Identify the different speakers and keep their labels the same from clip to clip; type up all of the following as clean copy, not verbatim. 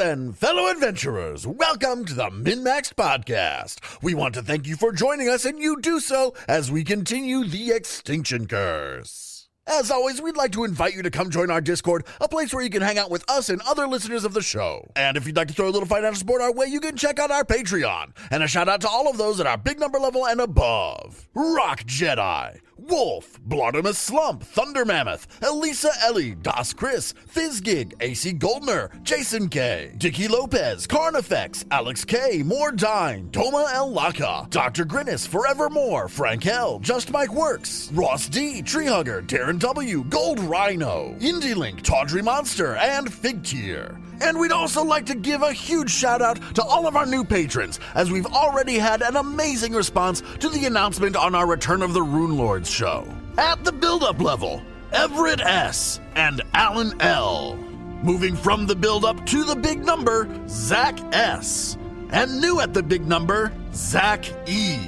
Speaker 1: and fellow adventurers, welcome to the MNmaxed podcast. We want to thank you for joining us, and you do so as we continue the Extinction Curse. As always, we'd like to invite you to come join our Discord, a place where you can hang out with us and other listeners of the show. And if you'd like to throw a little financial support our way, you can check out our Patreon. And a shout out to all of those at our big number level and above. Rock Jedi, Wolf, Blodimus Slump, Thunder Mammoth, Elisa Ellie, Das Chris, Fizzgig, AC Goldner, Jason K, Dicky Lopez, Carnifex, Alex K, Mordine, Toma El Laka, Dr. Grinnis, Forevermore, Frank L, Just Mike Works, Ross D, Treehugger, Darren W, Gold Rhino, Indie Link, Tawdry Monster, and Fig Tier. And we'd also like to give a huge shout out to all of our new patrons, as we've already had an amazing response to the announcement on our Return of the Rune Lords show. At the build-up level, Everett S. and Alan L. Moving from the build-up to the big number, Zach S. And new at the big number, Zach E.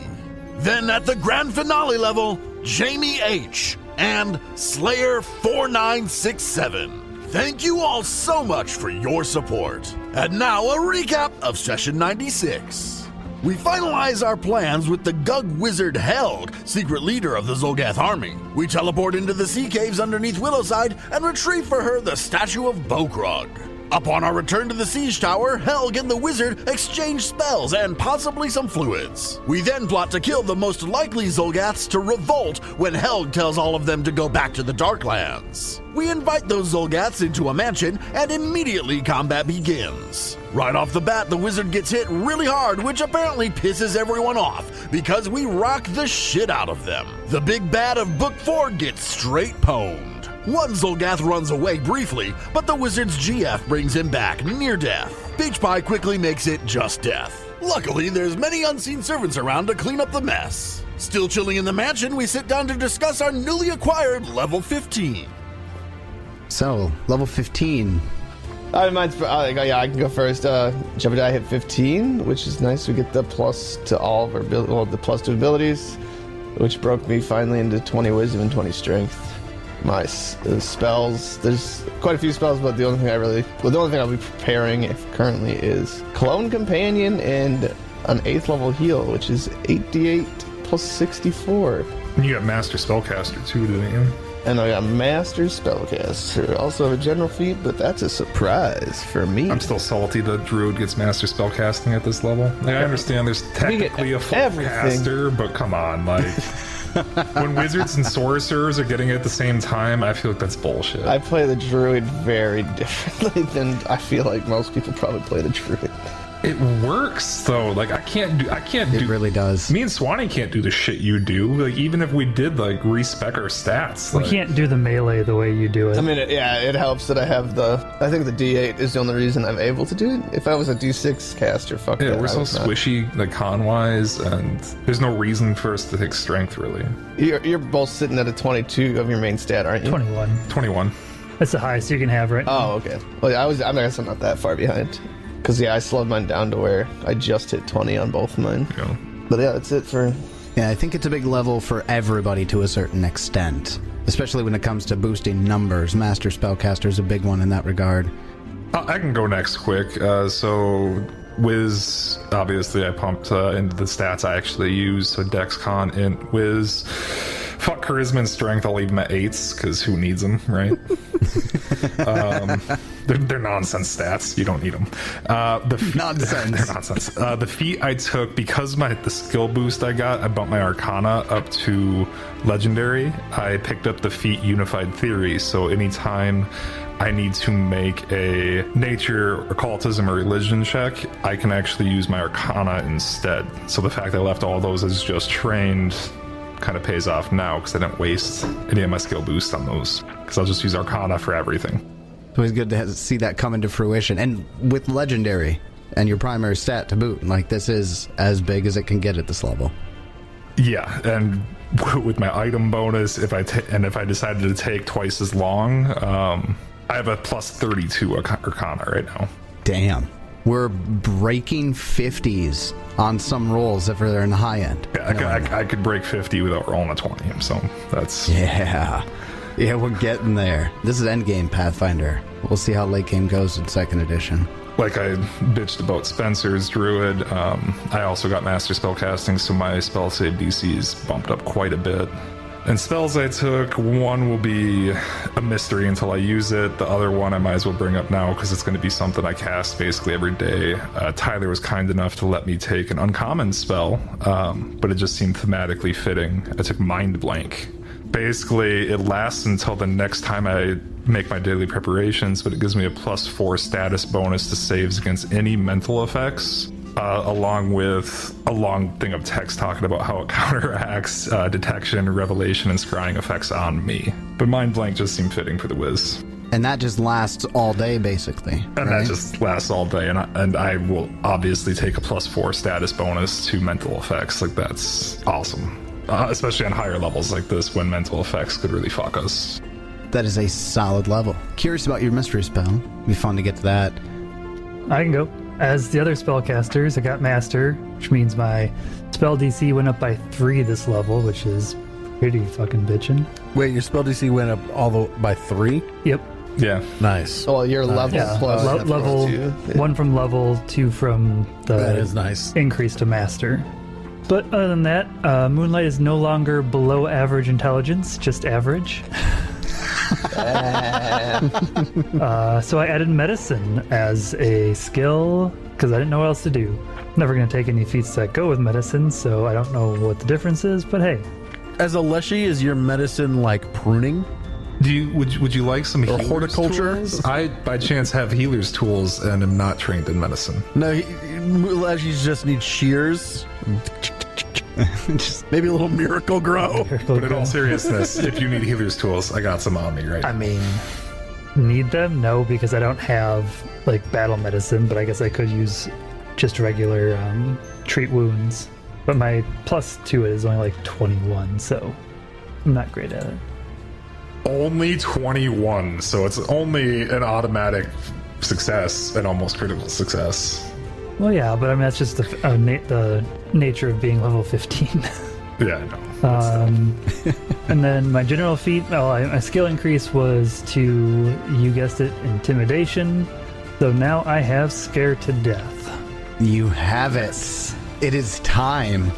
Speaker 1: Then at the grand finale level, Jamie H. and Slayer 4967. Thank you all so much for your support. And now a recap of Session 96. We finalize our plans with the Gug Wizard Helg, secret leader of the Xulgath army. We teleport into the sea caves underneath Willowside and retrieve for her the statue of Bokrug. Upon our return to the siege tower, Helg and the wizard exchange spells and possibly some fluids. We then plot to kill the most likely Xulgaths to revolt when Helg tells all of them to go back to the Darklands. We invite those Xulgaths into a mansion, and immediately combat begins. Right off the bat, the wizard gets hit really hard, which apparently pisses everyone off, because we rock the shit out of them. The big bad of Book 4 gets straight pwned. One Xulgath runs away briefly, but the wizard's GF brings him back near death. Peach Pie quickly makes it just death. Luckily, there's many unseen servants around to clean up the mess. Still chilling in the mansion, we sit down to discuss our newly acquired level 15.
Speaker 2: So, level 15.
Speaker 3: I can go first. Jebediah hit 15, which is nice. We get the plus to all of our the plus to abilities, which broke me finally into 20 wisdom and 20 strength. My spells, there's quite a few spells, but the only thing I'll be preparing currently is Clone Companion and an 8th level heal, which is 8d8 plus 64.
Speaker 4: You got Master Spellcaster too, didn't you?
Speaker 3: And I got Master Spellcaster. Also have a general feat, but that's a surprise for me.
Speaker 4: I'm still salty that Druid gets Master Spellcasting at this level. Like, I understand there's technically a full caster, but come on, like... when wizards and sorcerers are getting it at the same time, I feel like that's bullshit.
Speaker 3: I play the druid very differently than I feel like most people probably play the druid.
Speaker 4: It works though. Like I can't do.
Speaker 2: It really does.
Speaker 4: Me and Swanee can't do the shit you do. Like even if we did like respec our stats,
Speaker 5: we can't do the melee the way you do it.
Speaker 3: I mean, it helps that I have I think the D8 is the only reason I'm able to do it. If I was a D6 caster, fuck
Speaker 4: yeah,
Speaker 3: that,
Speaker 4: we're so squishy, like con-wise, and there's no reason for us to take strength really.
Speaker 3: You're both sitting at a 22 of your main stat, aren't you?
Speaker 5: 21. That's the highest you can have, right?
Speaker 3: Oh, okay. Well, I guess I'm not that far behind. Because, I slowed mine down to where I just hit 20 on both of mine.
Speaker 4: Yeah.
Speaker 3: But yeah, that's it for...
Speaker 2: Yeah, I think it's a big level for everybody to a certain extent. Especially when it comes to boosting numbers. Master Spellcaster is a big one in that regard.
Speaker 4: I can go next quick. So, Wiz, obviously I pumped into the stats I actually use. So, Dex, Con, Int, Wiz... Fuck Charisma and Strength, I'll leave them at 8s, because who needs them, right? They're nonsense stats. You don't need them.
Speaker 2: Nonsense.
Speaker 4: They're nonsense. The feat I took, because the skill boost I got, I bumped my Arcana up to Legendary. I picked up the feat Unified Theory, so anytime I need to make a nature, occultism, or religion check, I can actually use my Arcana instead. So the fact I left all those as just trained kind of pays off now because I didn't waste any of my skill boost on those because I'll just use Arcana for everything.
Speaker 2: It's always good to see that come into fruition, and with Legendary and your primary stat to boot, like this is as big as it can get at this level.
Speaker 4: Yeah, and with my item bonus, if I decided to take twice as long, I have a plus 32 Arcana right now.
Speaker 2: Damn. We're breaking 50s on some rolls if they're in the high end.
Speaker 4: Yeah, I could break 50 without rolling a 20, so that's...
Speaker 2: Yeah, we're getting there. This is endgame Pathfinder. We'll see how late game goes in 2nd edition.
Speaker 4: like I bitched about Spencer's Druid. I also got Master Spellcasting, so my spell save DC's bumped up quite a bit. And spells I took, one will be a mystery until I use it. The other one I might as well bring up now because it's going to be something I cast basically every day. Tyler was kind enough to let me take an uncommon spell, but it just seemed thematically fitting. I took Mind Blank. Basically, it lasts until the next time I make my daily preparations, but it gives me a +4 status bonus to saves against any mental effects. Along with a long thing of text talking about how it counteracts detection, revelation, and scrying effects on me. But Mind Blank just seemed fitting for the Wiz.
Speaker 2: And that just lasts all day, basically.
Speaker 4: And that just lasts all day, and I will obviously take a +4 status bonus to mental effects. Like, that's awesome. Especially on higher levels like this, when mental effects could really fuck us.
Speaker 2: That is a solid level. Curious about your mystery spell. It'd be fun to get to that.
Speaker 5: I can go. As the other spellcasters, I got Master, which means my spell DC went up by 3 this level, which is pretty fucking bitchin'.
Speaker 1: Wait, your spell DC went up by 3?
Speaker 5: Yep.
Speaker 4: Yeah.
Speaker 1: Nice.
Speaker 3: Well, your level plus
Speaker 5: level 1 from level, 2 from the
Speaker 1: That is nice.
Speaker 5: increase to Master. But other than that, Moonlight is no longer below average intelligence, just average. So I added medicine as a skill because I didn't know what else to do. Never going to take any feats that go with medicine, so I don't know what the difference is, but hey.
Speaker 1: As a Leshy, is your medicine like pruning?
Speaker 4: Would you like some healer's
Speaker 1: horticulture?
Speaker 4: tools? I by chance have healer's tools and am not trained in medicine.
Speaker 1: No, Leshy just needs shears. Maybe a little miracle grow.
Speaker 4: But in all seriousness, if you need healer's tools, I got some on me right
Speaker 5: I
Speaker 4: now.
Speaker 5: mean, need them? No, because I don't have like battle medicine, but I guess I could use just regular treat wounds. But my plus to it is only like 21, so I'm not great at it.
Speaker 4: Only 21, so it's only an automatic success, an almost critical success.
Speaker 5: Well, yeah, but I mean, that's just the nature of being level 15.
Speaker 4: Yeah, I know.
Speaker 5: And then my general feat, my skill increase was to, you guessed it, Intimidation. So now I have Scare to Death.
Speaker 2: You have it. It is time.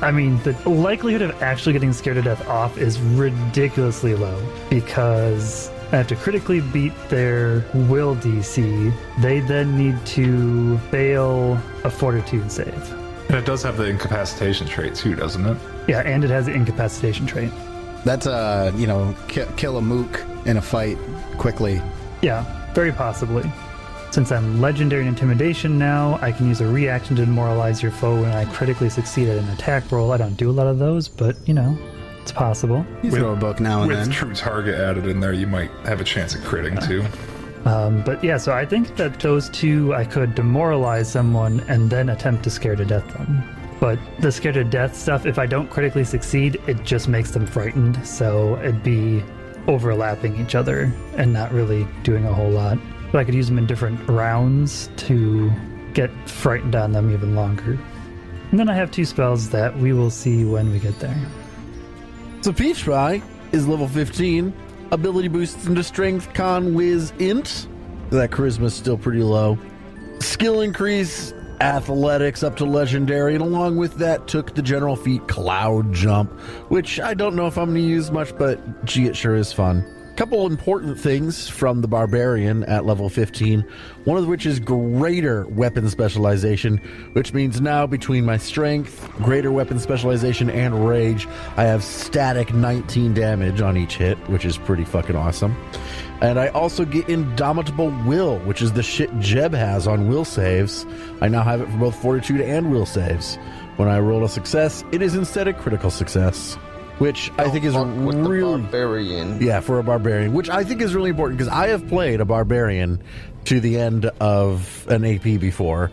Speaker 5: I mean, the likelihood of actually getting Scared to Death off is ridiculously low because I have to critically beat their will DC. They then need to fail a Fortitude save.
Speaker 4: And it does have the incapacitation trait too, doesn't it?
Speaker 5: Yeah, and it has the incapacitation trait.
Speaker 2: That's kill a mook in a fight quickly.
Speaker 5: Yeah, very possibly. Since I'm legendary in Intimidation now, I can use a reaction to demoralize your foe when I critically succeed at an attack roll. I don't do a lot of those, but, it's possible.
Speaker 2: You throw a book now and
Speaker 4: With
Speaker 2: then.
Speaker 4: true target added in there, you might have a chance at critting too.
Speaker 5: But yeah, so I think that those two, I could demoralize someone and then attempt to scare to death them. But the scare to death stuff, if I don't critically succeed, it just makes them frightened. So it'd be overlapping each other and not really doing a whole lot. But I could use them in different rounds to get frightened on them even longer. And then I have 2 spells that we will see when we get there.
Speaker 1: So Peach Pie is level 15. Ability boosts into Strength, Con, Wiz, Int. That charisma's still pretty low. Skill increase, Athletics up to Legendary, and along with that took the general feat Cloud Jump, which I don't know if I'm going to use much, but gee, it sure is fun. Couple important things from the Barbarian at level 15, one of which is greater weapon specialization, which means now between my strength, greater weapon specialization, and rage, I have static 19 damage on each hit, which is pretty fucking awesome. And I also get Indomitable Will, which is the shit Jeb has on will saves. I now have it for both Fortitude and will saves. When I roll a success, it is instead a critical success. Which I think is really...
Speaker 3: Barbarian.
Speaker 1: Yeah, for a Barbarian, which I think is really important because I have played a Barbarian to the end of an AP before,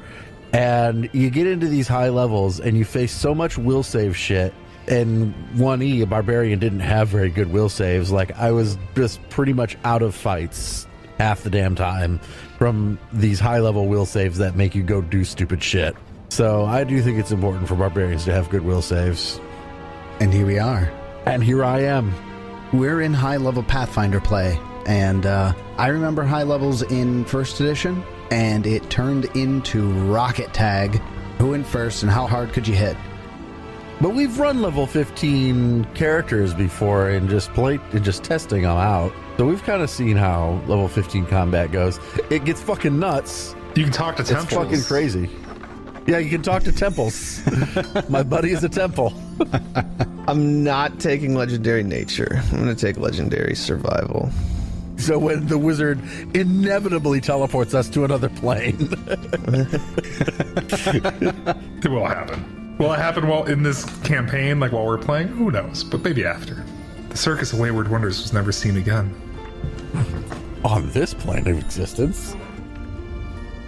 Speaker 1: and you get into these high levels and you face so much will save shit, and 1E, a Barbarian didn't have very good will saves. Like, I was just pretty much out of fights half the damn time from these high level will saves that make you go do stupid shit. So I do think it's important for Barbarians to have good will saves.
Speaker 2: And here we are.
Speaker 1: And here I am.
Speaker 2: We're in high-level Pathfinder play, and I remember high levels in 1st edition, and it turned into Rocket Tag. Who went first, and how hard could you hit?
Speaker 1: But we've run level 15 characters before and just testing them out. So we've kind of seen how level 15 combat goes. It gets fucking nuts.
Speaker 4: You can talk to
Speaker 1: It's
Speaker 4: temples.
Speaker 1: fucking crazy. Yeah, you can talk to temples. My buddy is a temple.
Speaker 3: I'm not taking legendary nature. I'm going to take legendary survival.
Speaker 1: So when the wizard inevitably teleports us to another plane.
Speaker 4: It will happen. Will it happen while in this campaign, like while we're playing? Who knows? But maybe after. The Circus of Wayward Wonders was never seen again.
Speaker 1: On this plane of existence.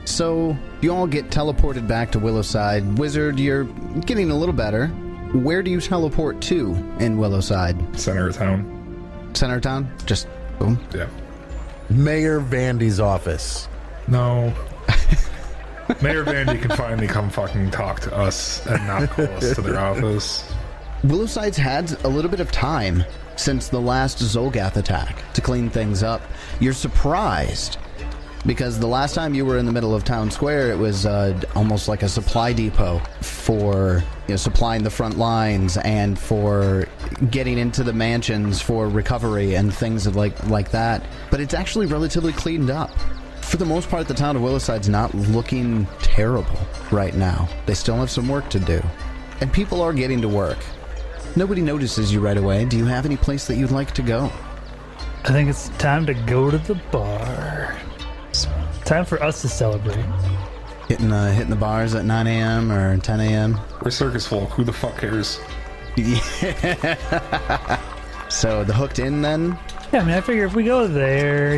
Speaker 2: So, you all get teleported back to Willowside. Wizard, you're getting a little better. Where do you teleport to in Willowside?
Speaker 4: Center of town.
Speaker 2: Center of town? Just boom.
Speaker 4: Yeah.
Speaker 1: Mayor Vandy's office.
Speaker 4: No. Mayor Vandy can finally come fucking talk to us and not call us to their office.
Speaker 2: Willowside's had a little bit of time since the last xulgath attack to clean things up. You're surprised because the last time you were in the middle of town square, it was almost like a supply depot for supplying the front lines and for getting into the mansions for recovery and things like that. But it's actually relatively cleaned up. For the most part, the town of Willowside's not looking terrible right now. They still have some work to do. And people are getting to work. Nobody notices you right away. Do you have any place that you'd like to go?
Speaker 5: I think it's time to go to the bar. It's time for us to celebrate.
Speaker 2: Hitting the bars at 9 a.m. or 10 a.m.?
Speaker 4: We're circus folk. Who the fuck cares?
Speaker 2: Yeah. So the Hooked Inn then?
Speaker 5: Yeah, I mean, I figure if we go there,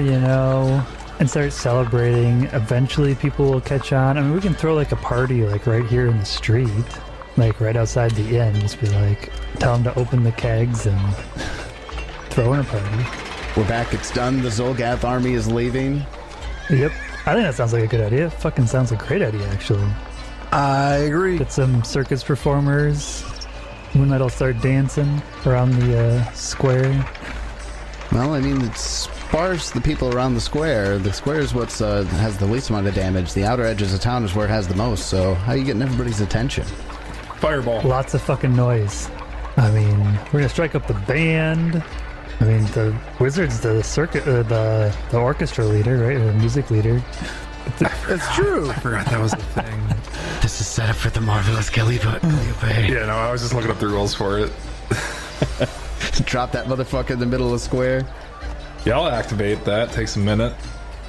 Speaker 5: and start celebrating, eventually people will catch on. I mean, we can throw like a party like right here in the street, like right outside the inn. Just be like, tell them to open the kegs and throw in a party.
Speaker 2: We're back. It's done. The Xulgath army is leaving.
Speaker 5: Yep. I think that sounds like a good idea. Fucking sounds like a great idea, actually.
Speaker 1: I agree.
Speaker 5: Get some circus performers. Moonlight will start dancing around the square.
Speaker 2: Well, I mean, it's sparse the people around the square. The square is what's has the least amount of damage. The outer edges of town is where it has the most. So how are you getting everybody's attention?
Speaker 4: Fireball.
Speaker 5: Lots of fucking noise. I mean, we're gonna strike up the band. I mean, the wizard's the circuit, the orchestra leader, right? Or the music leader.
Speaker 1: That's true.
Speaker 4: I forgot that was a thing.
Speaker 2: This is set up for the marvelous Calliope.
Speaker 4: Yeah, no, I was just looking up the rules for it.
Speaker 2: Drop that motherfucker in the middle of the square.
Speaker 4: Yeah, I'll activate that. Takes a minute.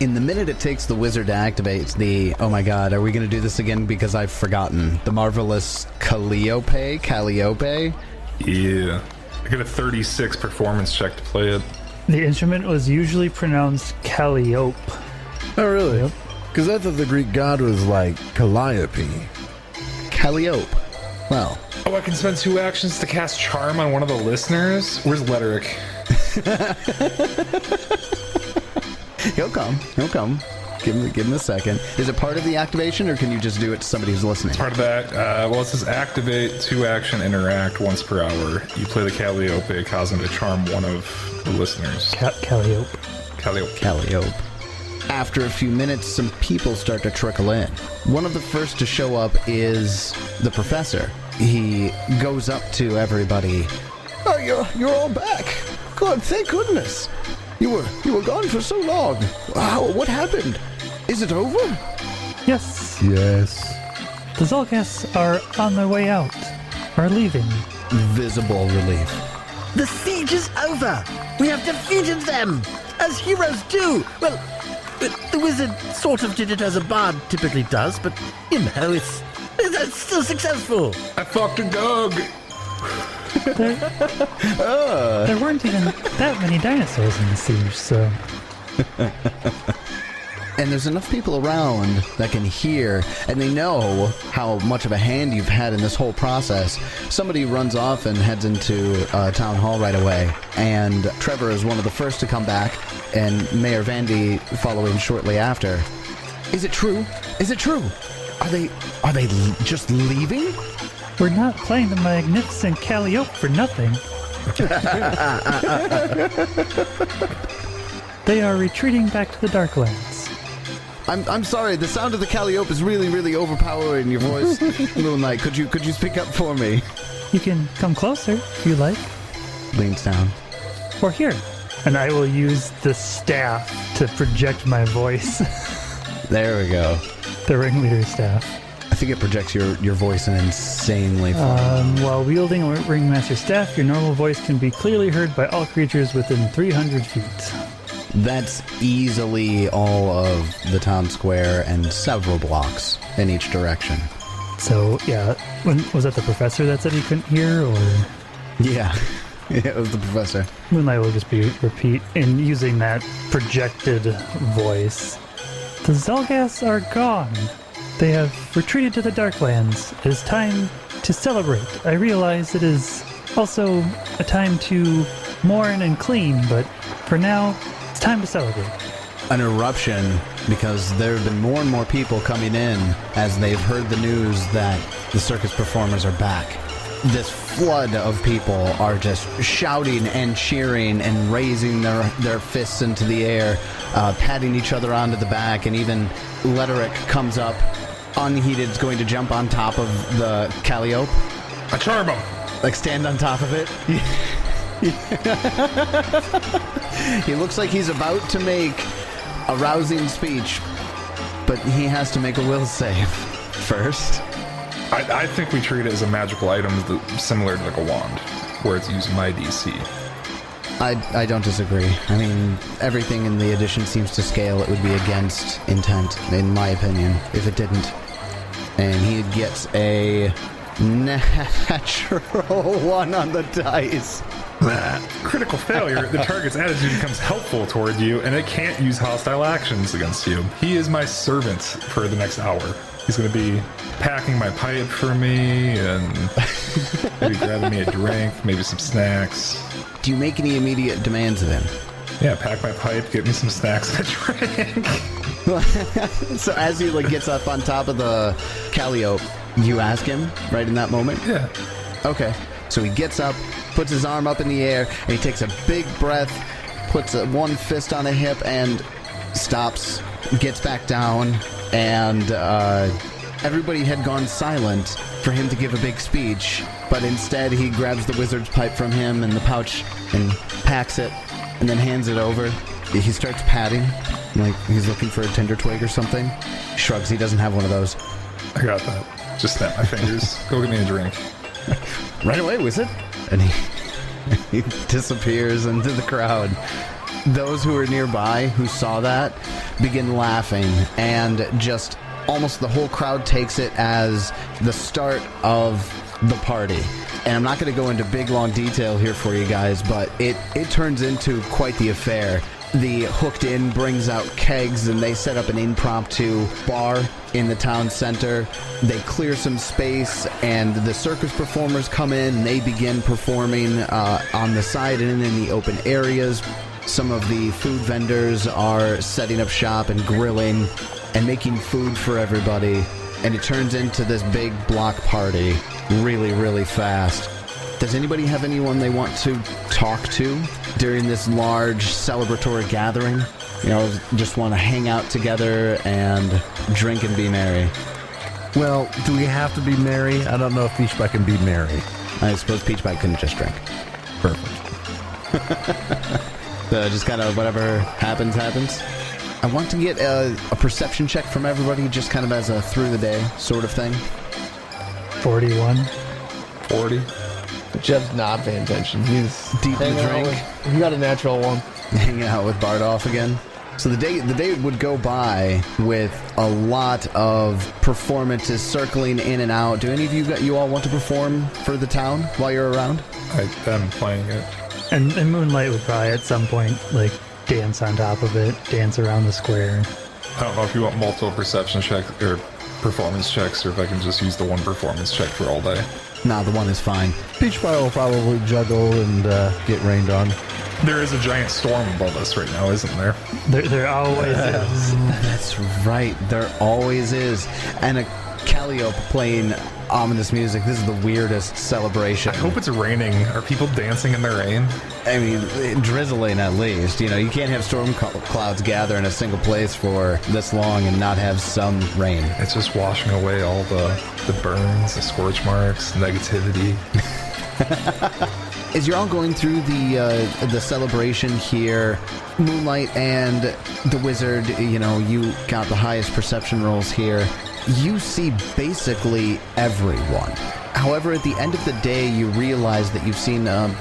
Speaker 2: In the minute it takes the wizard to activate the, oh my god, are we going to do this again because I've forgotten, the marvelous Calliope?
Speaker 4: Yeah. I get a 36 performance check to play it.
Speaker 5: The instrument was usually pronounced Calliope.
Speaker 1: Oh, really?
Speaker 5: Yep.
Speaker 1: Because I thought the Greek god was like Calliope.
Speaker 2: Calliope. Well,
Speaker 4: Oh, I can spend 2 actions to cast Charm on one of the listeners? Where's Letteric?
Speaker 2: he'll come. Give him a second. Is it part of the activation, or can you just do it to somebody who's listening?
Speaker 4: Part of that, well, it says activate 2 action interact once per hour. You play the Calliope, causing to charm one of the listeners.
Speaker 5: Calliope.
Speaker 2: Calliope. After a few minutes, some people start to trickle in. One of the first to show up is the professor. He goes up to everybody. Oh, you're all back. God, thank goodness. You were gone for so long. Wow, what happened? Is it over?
Speaker 5: Yes.
Speaker 1: Yes.
Speaker 5: The Xulgaths are on their way out. Are leaving.
Speaker 2: Visible relief.
Speaker 6: The siege is over! We have defeated them! As heroes do! Well, the wizard sort of did it as a bard typically does, but, it's still successful!
Speaker 4: I fucked a dog!
Speaker 5: There weren't even that many dinosaurs in the siege, so...
Speaker 2: And there's enough people around that can hear, and they know how much of a hand you've had in this whole process. Somebody runs off and heads into town hall right away, and Trevor is one of the first to come back, and Mayor Vandy following shortly after. Is it true? Is it true? Are they just leaving?
Speaker 5: We're not playing the magnificent Calliope for nothing. They are retreating back to the Darklands.
Speaker 2: I'm sorry. The sound of the calliope is really, really overpowering your voice. Moonlight, could you speak up for me?
Speaker 5: You can come closer if you like.
Speaker 2: Leans down.
Speaker 5: Or here. And I will use the staff to project my voice.
Speaker 2: There we go.
Speaker 5: The ringleader staff.
Speaker 2: I think it projects your voice in insanely far.
Speaker 5: While wielding a ringmaster staff, your normal voice can be clearly heard by all creatures within 300 feet.
Speaker 2: That's easily all of the town square and several blocks in each direction.
Speaker 5: So, yeah. Was that the professor that said he couldn't hear, or...?
Speaker 2: Yeah. Yeah, it was the professor.
Speaker 5: Moonlight will just be repeat in using that projected voice. The xulgaths are gone. They have retreated to the Darklands. It is time to celebrate. I realize it is also a time to mourn and clean, but for now, it's time to celebrate.
Speaker 2: An eruption, because there have been more and more people coming in as they've heard the news that the circus performers are back. This flood of people are just shouting and cheering and raising their fists into the air, patting each other onto the back, and even Letterick comes up, unheated, is going to jump on top of the calliope.
Speaker 4: I charm him.
Speaker 2: Like stand on top of it. He looks like he's about to make a rousing speech, but he has to make a will save first.
Speaker 4: I think we treat it as a magical item similar to like a wand, where it's using my DC.
Speaker 2: I don't disagree. I mean, everything in the edition seems to scale. It would be against intent, in my opinion, if it didn't. And he gets a natural 1 on the dice.
Speaker 4: Critical failure, the target's attitude becomes helpful toward you, and it can't use hostile actions against you. He is my servant for the next hour. He's going to be packing my pipe for me, and maybe grabbing me a drink, maybe some snacks.
Speaker 2: Do you make any immediate demands of him?
Speaker 4: Yeah, pack my pipe, get me some snacks and a drink.
Speaker 2: So as he gets up on top of the calliope, you ask him right in that moment?
Speaker 4: Yeah.
Speaker 2: Okay. So he gets up, puts his arm up in the air, and he takes a big breath, puts one fist on a hip, and stops, gets back down, and everybody had gone silent for him to give a big speech, but instead he grabs the wizard's pipe from him in the pouch and packs it, and then hands it over. He starts patting, like he's looking for a tinder twig or something. Shrugs, he doesn't have one of those.
Speaker 4: I got that. Just snap my fingers. Go get me a drink.
Speaker 2: Right away, wizard. And he disappears into the crowd. Those who are nearby who saw that begin laughing, and just almost the whole crowd takes it as the start of the party. And I'm not going to go into big, long detail here for you guys, but it turns into quite the affair. The Hooked Inn brings out kegs, and they set up an impromptu bar in the town center. They clear some space, and the circus performers come in, and they begin performing on the side and in the open areas. Some of the food vendors are setting up shop and grilling and making food for everybody, and it turns into this big block party really, really fast. Does anybody have anyone they want to talk to during this large celebratory gathering? You know, just want to hang out together and drink and be merry.
Speaker 6: Well, do we have to be merry? I don't know if Peach Pie can be merry.
Speaker 2: I suppose Peach Pie couldn't just drink.
Speaker 6: Perfect.
Speaker 2: So just kind of whatever happens. I want to get a perception check from everybody, just kind of as a through the day sort of thing.
Speaker 5: 41.
Speaker 4: 40.
Speaker 3: Jeb's not paying attention. He's
Speaker 2: Deep in the drink.
Speaker 3: He got a natural 1.
Speaker 2: Hanging out with Bardolph again. So the day would go by with a lot of performances circling in and out. Do any of you all want to perform for the town while you're around?
Speaker 4: I'm playing it.
Speaker 5: And Moonlight would probably at some point, dance on top of it, dance around the square.
Speaker 4: I don't know if you want multiple perception checks or performance checks, or if I can just use the one performance check for all day.
Speaker 2: Nah, the one is fine.
Speaker 6: Peach Pie will probably juggle and get rained on.
Speaker 4: There is a giant storm above us right now, isn't there?
Speaker 5: There always is.
Speaker 2: That's right, there always is. And a Calliope playing ominous music. This is the weirdest celebration.
Speaker 4: I hope it's raining. Are people dancing in the rain?
Speaker 2: I mean, drizzling at least. You know, you can't have storm clouds gather in a single place for this long and not have some rain.
Speaker 4: It's just washing away all the burns, the scorch marks, negativity.
Speaker 2: As you're all going through the celebration here, Moonlight and the wizard, you know, you got the highest perception rolls here. You see basically everyone. However, at the end of the day, you realize that you've seen a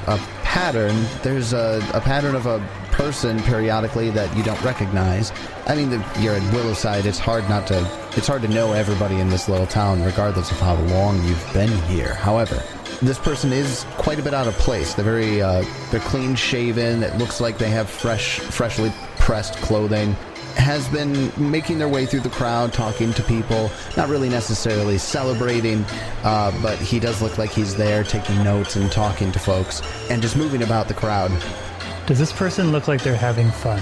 Speaker 2: pattern. There's a pattern of a person periodically that you don't recognize. I mean, you're at Willowside. It's hard to know everybody in this little town, regardless of how long you've been here. However, this person is quite a bit out of place. They're they're clean shaven. It looks like they have freshly pressed clothing. Has been making their way through the crowd, talking to people, not really necessarily celebrating, but he does look like he's there taking notes and talking to folks and just moving about the crowd.
Speaker 5: Does this person look like they're having fun?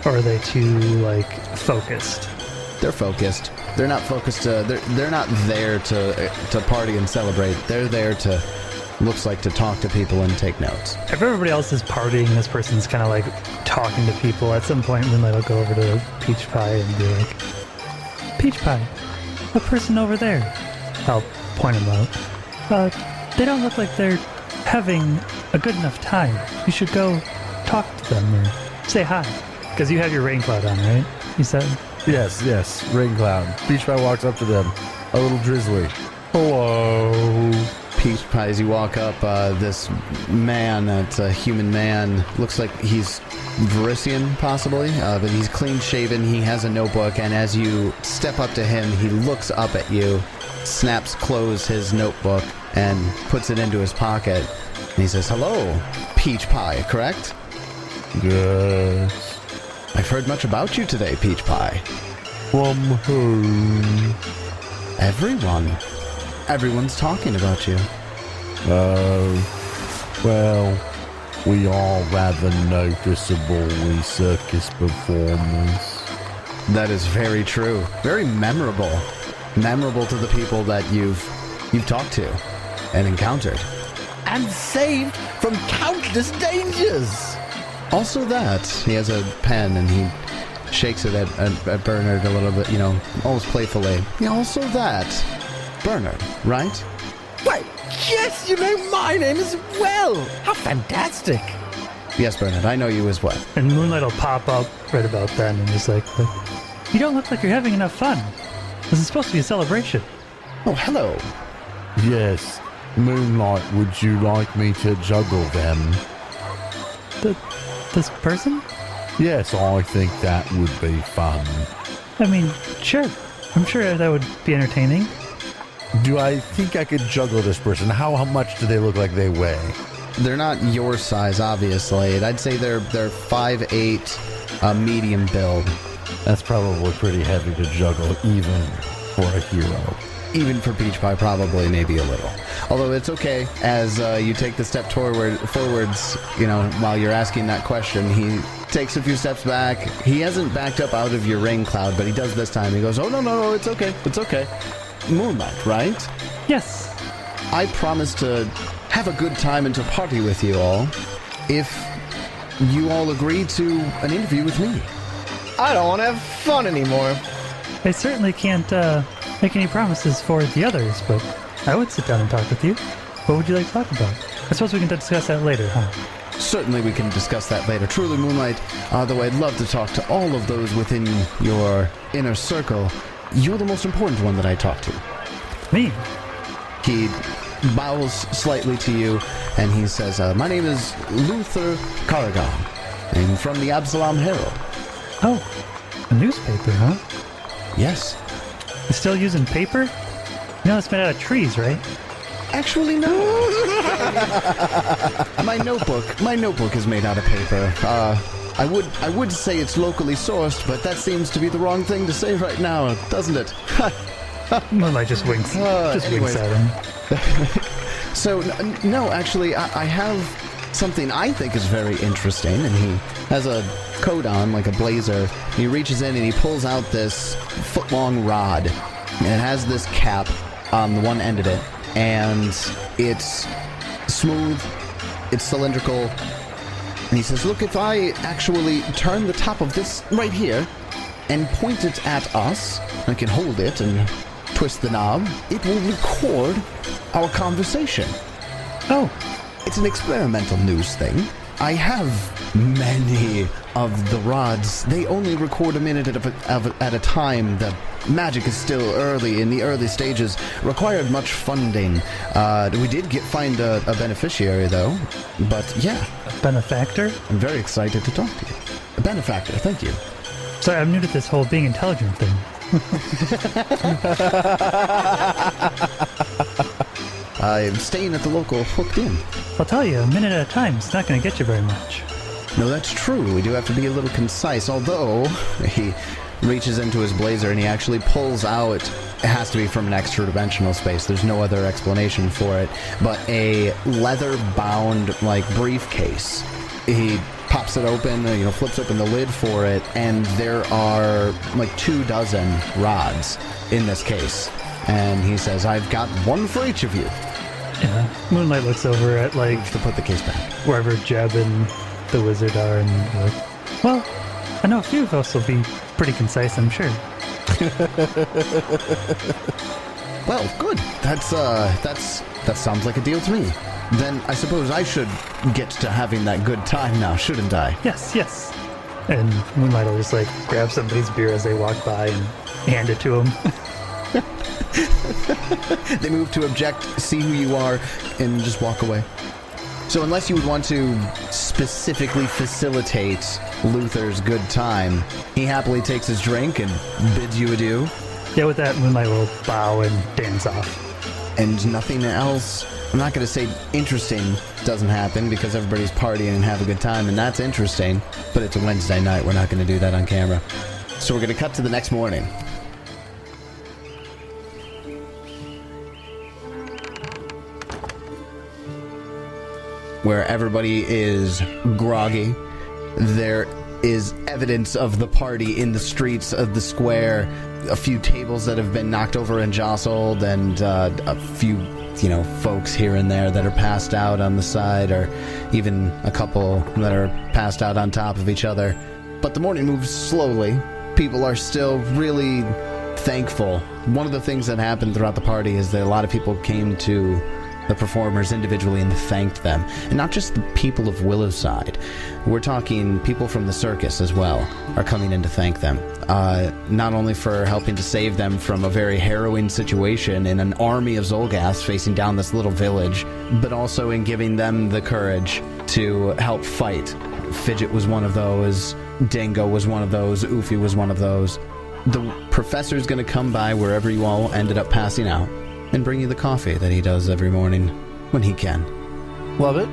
Speaker 5: Or are they too, like, focused?
Speaker 2: They're focused. They're not focused. They're not there to party and celebrate. They're there to, looks like, to talk to people and take notes.
Speaker 5: If everybody else is partying, this person's kind of like talking to people. At some point, Moonlight will go over to Peach Pie and be like, Peach Pie, the person over there. I'll point him out. They don't look like they're having a good enough time. You should go talk to them or say hi. Because you have your rain cloud on, right? You said?
Speaker 7: Yes, rain cloud. Peach Pie walks up to them, a little drizzly. Hello.
Speaker 2: Peach Pie, as you walk up, this man, that's a human man, looks like he's Varisian, possibly, but he's clean-shaven, he has a notebook, and as you step up to him, he looks up at you, snaps close his notebook, and puts it into his pocket, and he says, hello, Peach Pie, correct?
Speaker 7: Yes.
Speaker 2: I've heard much about you today, Peach Pie.
Speaker 7: From who?
Speaker 2: Everyone. Everyone's talking about you.
Speaker 7: Well, we are rather noticeable, we circus performers.
Speaker 2: That is very true. Very memorable. Memorable to the people that you've talked to and encountered.
Speaker 6: And saved from countless dangers.
Speaker 2: Also that, he has a pen and he shakes it at Bernard a little bit, you know, almost playfully. Yeah, also that. Bernard, right?
Speaker 6: Why, yes, you know my name as well. How fantastic.
Speaker 2: Yes, Bernard, I know you as well.
Speaker 5: And Moonlight will pop up right about then and just like, you don't look like you're having enough fun. This is supposed to be a celebration.
Speaker 2: Oh, hello.
Speaker 7: Yes, Moonlight, would you like me to juggle them?
Speaker 5: This person?
Speaker 7: Yes, I think that would be fun.
Speaker 5: I mean, sure. I'm sure that would be entertaining.
Speaker 7: Do I think I could juggle this person? How much do they look like they weigh?
Speaker 2: They're not your size, obviously. I'd say they're 5'8", medium build.
Speaker 7: That's probably pretty heavy to juggle, even for a hero.
Speaker 2: Even for Peach Pie, probably, maybe a little. Although it's okay, as you take the step forwards, you know, while you're asking that question, he takes a few steps back. He hasn't backed up out of your rain cloud, but he does this time. He goes, oh, no, it's okay. Moonlight, right?
Speaker 5: Yes.
Speaker 2: I promise to have a good time and to party with you all if you all agree to an interview with me.
Speaker 3: I don't want to have fun anymore.
Speaker 5: I certainly can't make any promises for the others, but I would sit down and talk with you. What would you like to talk about? I suppose we can discuss that later, huh?
Speaker 2: Certainly we can discuss that later. Truly, Moonlight, though I'd love to talk to all of those within your inner circle, you're the most important one that I talk to.
Speaker 5: Me?
Speaker 2: He bows slightly to you, and he says, my name is Luther Carragon. I'm from the Absalom Herald.
Speaker 5: Oh, a newspaper, huh?
Speaker 2: Yes.
Speaker 5: You're still using paper? You know it's made out of trees, right?
Speaker 2: Actually, no. My notebook is made out of paper. I would say it's locally sourced, but that seems to be the wrong thing to say right now, doesn't it?
Speaker 5: Moonlight just winks. Winks at him.
Speaker 2: So, no, actually, I have something I think is very interesting, and he has a coat on, like a blazer. He reaches in and he pulls out this foot-long rod, And it has this cap on the one end of it, and it's smooth, it's cylindrical. And he says, look, if I actually turn the top of this right here and point it at us, I can hold it and twist the knob, it will record our conversation.
Speaker 5: Oh,
Speaker 2: It's an experimental news thing. I have many of the rods. They only record a minute at a time. The magic is still early, in the early stages, required much funding. We did find a beneficiary, though. But yeah,
Speaker 5: a benefactor?
Speaker 2: I'm very excited to talk to you. A benefactor, thank you.
Speaker 5: Sorry, I'm new to this whole being intelligent thing.
Speaker 2: I'm staying at the local Hooked Inn.
Speaker 5: I'll tell you, a minute at a time is not going to get you very much.
Speaker 2: No, that's true. We do have to be a little concise, although he reaches into his blazer and he actually pulls out, it has to be from an extra-dimensional space, there's no other explanation for it, but a leather-bound, like, briefcase. He pops it open, flips open the lid for it, and there are, like, 24 rods in this case. And he says, I've got one for each of you.
Speaker 5: Yeah. Moonlight looks over at, like,
Speaker 2: To put the case back.
Speaker 5: wherever Jeb and the wizard are, and like, well, I know a few of us will be pretty concise, I'm sure.
Speaker 2: Well, good. That sounds like a deal to me. Then I suppose I should get to having that good time now, shouldn't I?
Speaker 5: Yes, yes. And Moonlight will just, like, grab somebody's beer as they walk by and hand it to him.
Speaker 2: They move to object, see who you are, and just walk away. So unless you would want to specifically facilitate Luther's good time, he happily takes his drink and bids you adieu.
Speaker 5: Yeah, with that, Moonlight will bow and dance off.
Speaker 2: And nothing else, I'm not going to say interesting doesn't happen because everybody's partying and have a good time, and that's interesting, but it's a Wednesday night, we're not going to do that on camera. So we're going to cut to the next morning. Where everybody is groggy. There is evidence of the party in the streets of the square. A few tables that have been knocked over and jostled, and a few, folks here and there that are passed out on the side, or even a couple that are passed out on top of each other. But the morning moves slowly. People are still really thankful. One of the things that happened throughout the party is that a lot of people came to the performers individually and thanked them. And not just the people of Willowside. We're talking people from the Circus as well are coming in to thank them. Not only for helping to save them from a very harrowing situation in an army of xulgaths facing down this little village, but also in giving them the courage to help fight. Fidget was one of those. Dingo was one of those. Oofy was one of those. The professor's going to come by wherever you all ended up passing out and bring you the coffee that he does every morning when he can.
Speaker 7: Love it.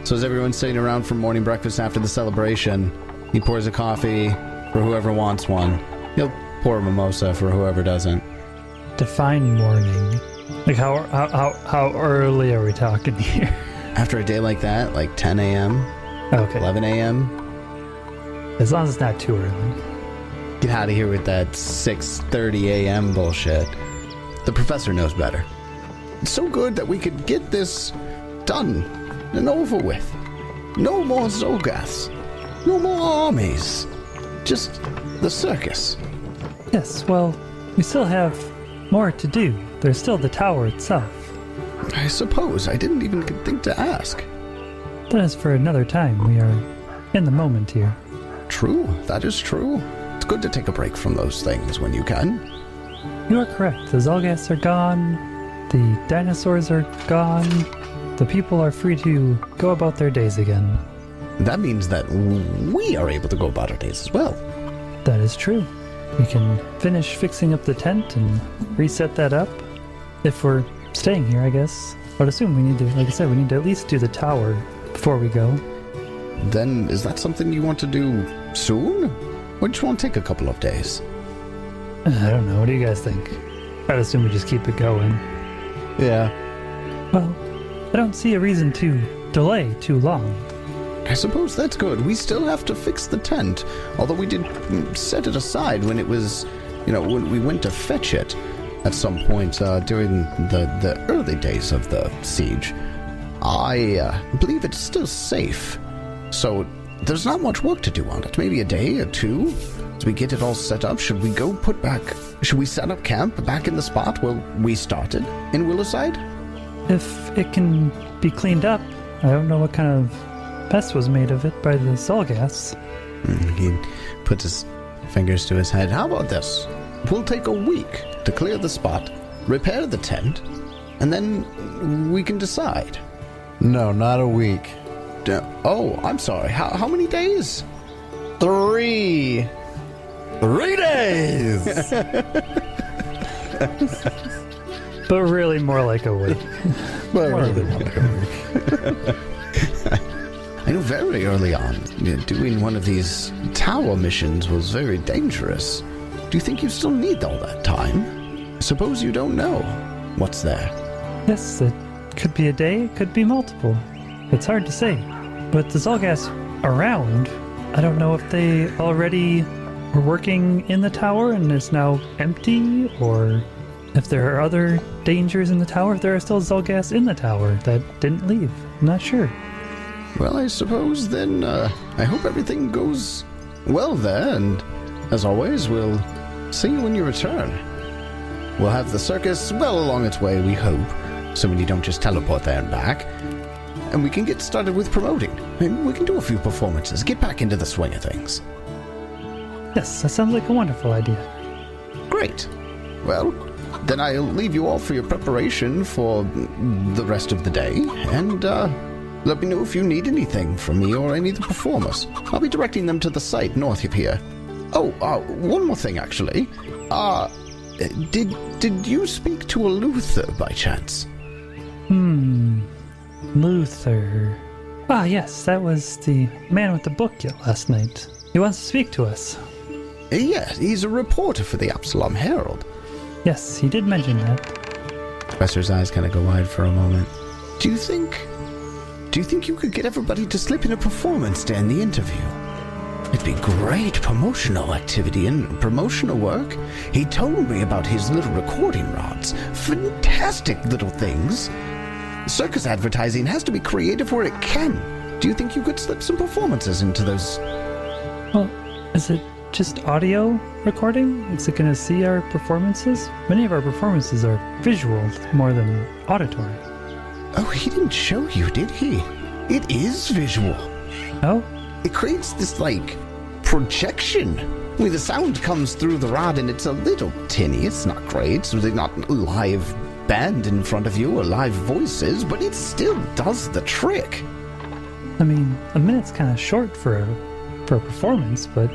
Speaker 2: So as everyone's sitting around for morning breakfast after the celebration, he pours a coffee for whoever wants one. He'll pour a mimosa for whoever doesn't.
Speaker 5: Define morning. Like, how early are we talking here?
Speaker 2: After a day like that, like 10 a.m.,
Speaker 5: Okay.
Speaker 2: 11 a.m.,
Speaker 5: As long as it's not too early.
Speaker 2: get out of here with that 6:30 a.m. bullshit. The professor knows better. It's so good that we could get this done and over with. No more xulgaths. No more armies. Just the circus.
Speaker 5: Yes, well, we still have more to do. There's still the tower itself.
Speaker 2: I suppose. I didn't even think to ask.
Speaker 5: That is for another time. We are in the moment here.
Speaker 2: True. That is true. It's good to take a break from those things when you can.
Speaker 5: You are correct. The xulgaths are gone. The dinosaurs are gone. The people are free to go about their days again.
Speaker 2: That means that we are able to go about our days as well.
Speaker 5: That is true. We can finish fixing up the tent and reset that up. If we're staying here, I guess. I would assume we need to, like I said, we need to at least do the tower before we go.
Speaker 2: Then is that something you want to do soon? Or just want to take a couple of days?
Speaker 5: I don't know. What do you guys think? I'd assume we just keep it going.
Speaker 7: Yeah.
Speaker 5: Well, I don't see a reason to delay too long.
Speaker 2: I suppose that's good. We still have to fix the tent. Although we did set it aside when it was, when we went to fetch it. at some point during the early days of the siege. I believe it's still safe. So there's not much work to do on it. Maybe a day or two as we get it all set up. Should we set up camp back in the spot where we started in Willowside?
Speaker 5: If it can be cleaned up, I don't know what kind of mess was made of it by the xulgaths.
Speaker 2: He puts his fingers to his head. How about this? We'll take a week to clear the spot, repair the tent, and then we can decide.
Speaker 7: No, not a week.
Speaker 2: Oh, I'm sorry. How many days?
Speaker 3: 3.
Speaker 7: 3 days!
Speaker 5: But really more like a week.
Speaker 7: But really more like a week.
Speaker 2: I know very early on, doing one of these tower missions was very dangerous. Do you think you still need all that time? Suppose you don't know what's there.
Speaker 5: Yes, it could be a day, it could be multiple. It's hard to say. But the xulgaths around, I don't know if they already were working in the tower and is now empty, or if there are other dangers in the tower, if there are still xulgaths in the tower that didn't leave. I'm not sure.
Speaker 2: Well, I suppose then, I hope everything goes well there, and as always, we'll see you when you return. We'll have the circus well along its way, we hope, so when you don't just teleport there and back. And we can get started with promoting. Maybe we can do a few performances, get back into the swing of things.
Speaker 5: Yes, that sounds like a wonderful idea.
Speaker 2: Great. Well, then I'll leave you all for your preparation for the rest of the day, and let me know if you need anything from me or any of the performers. I'll be directing them to the site north of here. Oh, one more thing, actually. Did you speak to a Luther by chance?
Speaker 5: Luther. Ah, yes, that was the man with the book last night. He wants to speak to us.
Speaker 2: Yeah, he's a reporter for the Absalom Herald.
Speaker 5: Yes, he did mention that.
Speaker 2: Professor's eyes kind of go wide for a moment. Do you think you could get everybody to slip in a performance during the interview? It'd be great promotional activity and promotional work. He told me about his little recording rods. Fantastic little things. Circus advertising has to be creative where it can. Do you think you could slip some performances into those?
Speaker 5: Well, is it just audio recording? Is it going to see our performances? Many of our performances are visual more than auditory.
Speaker 2: Oh, he didn't show you, did he? It is visual.
Speaker 5: Oh?
Speaker 2: It creates this, projection. The sound comes through the rod and it's a little tinny. It's not great, so they're not live band in front of you or live voices, but it still does the trick.
Speaker 5: I mean, a minute's kind of short for a performance, but...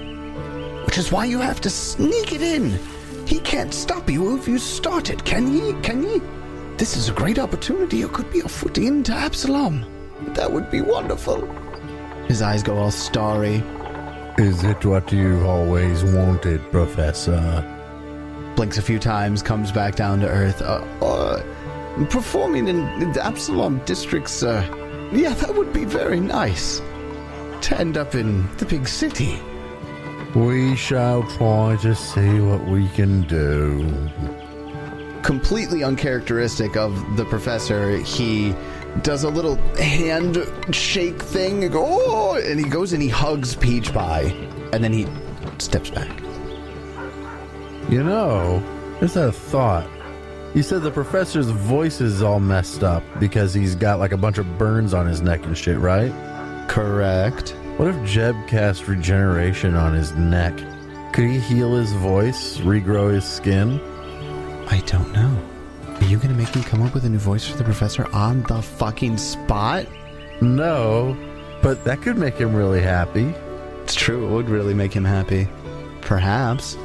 Speaker 2: Which is why you have to sneak it in. He can't stop you if you start it, can he? This is a great opportunity. It could be a foot into Absalom. That would be wonderful. His eyes go all starry.
Speaker 7: Is it what you've always wanted, Professor?
Speaker 2: Blinks a few times, comes back down to earth. Performing in the Absalom districts, yeah, that would be very nice. To end up in the big city.
Speaker 7: We shall try to see what we can do.
Speaker 2: Completely uncharacteristic of the professor, he does a little hand shake thing and and he goes and he hugs Peach Pie, and then he steps back.
Speaker 7: You know, just a thought. You said the professor's voice is all messed up because he's got a bunch of burns on his neck and shit, right?
Speaker 2: Correct.
Speaker 7: What if Jeb cast regeneration on his neck? Could he heal his voice, regrow his skin?
Speaker 2: I don't know. Are you gonna make me come up with a new voice for the professor on the fucking spot?
Speaker 7: No, but that could make him really happy.
Speaker 2: It's true, it would really make him happy. Perhaps.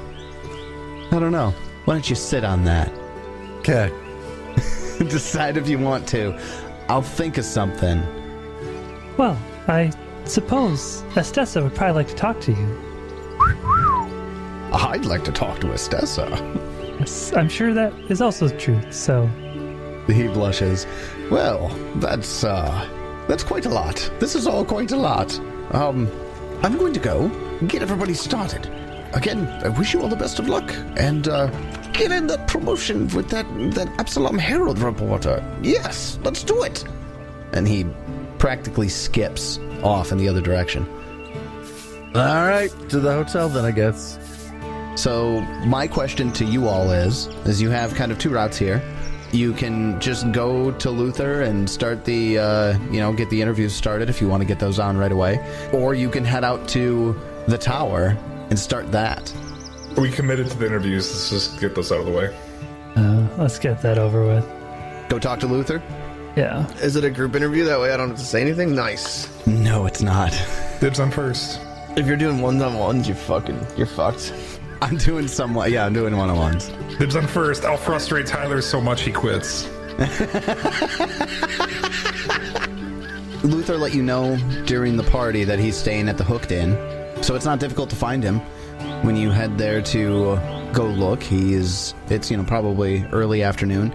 Speaker 2: I don't know. Why don't you sit on that?
Speaker 7: Okay.
Speaker 2: Decide if you want to. I'll think of something.
Speaker 5: Well, I suppose Estessa would probably like to talk to you.
Speaker 2: I'd like to talk to Estessa.
Speaker 5: Yes, I'm sure that is also true, so...
Speaker 2: He blushes. Well, that's quite a lot. This is all quite a lot. I'm going to go get everybody started. again, I wish you all the best of luck. And get in that promotion with that Absalom Herald reporter. Yes, let's do it. And he practically skips off in the other direction.
Speaker 7: All right, to the hotel then, I guess.
Speaker 2: So my question to you all is you have kind of two routes here. You can just go to Luther and start the, get the interviews started if you want to get those on right away. Or you can head out to the tower and start that.
Speaker 4: Are we committed to the interviews? Let's just get those out of the way.
Speaker 5: Let's get that over with.
Speaker 2: Go talk to Luther?
Speaker 5: Yeah.
Speaker 3: Is it a group interview? That way I don't have to say anything? Nice.
Speaker 2: No, it's not.
Speaker 4: Dibs on first.
Speaker 3: If you're doing one-on-ones, you're fucked.
Speaker 2: I'm doing I'm doing one-on-ones.
Speaker 4: Dibs on first. I'll frustrate Tyler so much he quits.
Speaker 2: Luther let you know during the party that he's staying at the Hooked Inn, so it's not difficult to find him. When you head there to go look, it's probably early afternoon.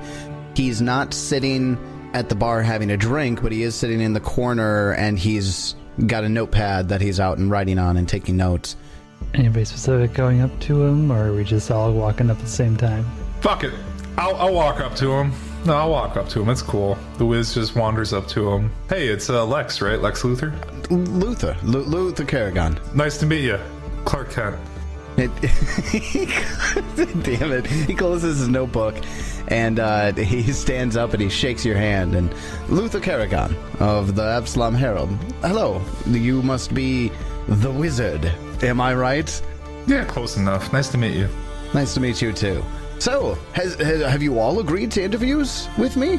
Speaker 2: He's not sitting at the bar having a drink, but he is sitting in the corner, and he's got a notepad that he's out and writing on and taking notes.
Speaker 5: Anybody specific going up to him, or are we just all walking up at the same time?
Speaker 4: Fuck it. I'll walk up to him. No, I'll walk up to him. It's cool. The Wiz just wanders up to him. Hey, it's Lex, right? Lex Luthor?
Speaker 2: Luther Kerrigan.
Speaker 4: Nice to meet you. Clark Kent.
Speaker 2: Damn it. He closes his notebook and he stands up and he shakes your hand. And Luther Kerrigan of the Absalom Herald. Hello. You must be the wizard. Am I right?
Speaker 4: Yeah, close enough. Nice to meet you.
Speaker 2: Nice to meet you too. So, have you all agreed to interviews with me?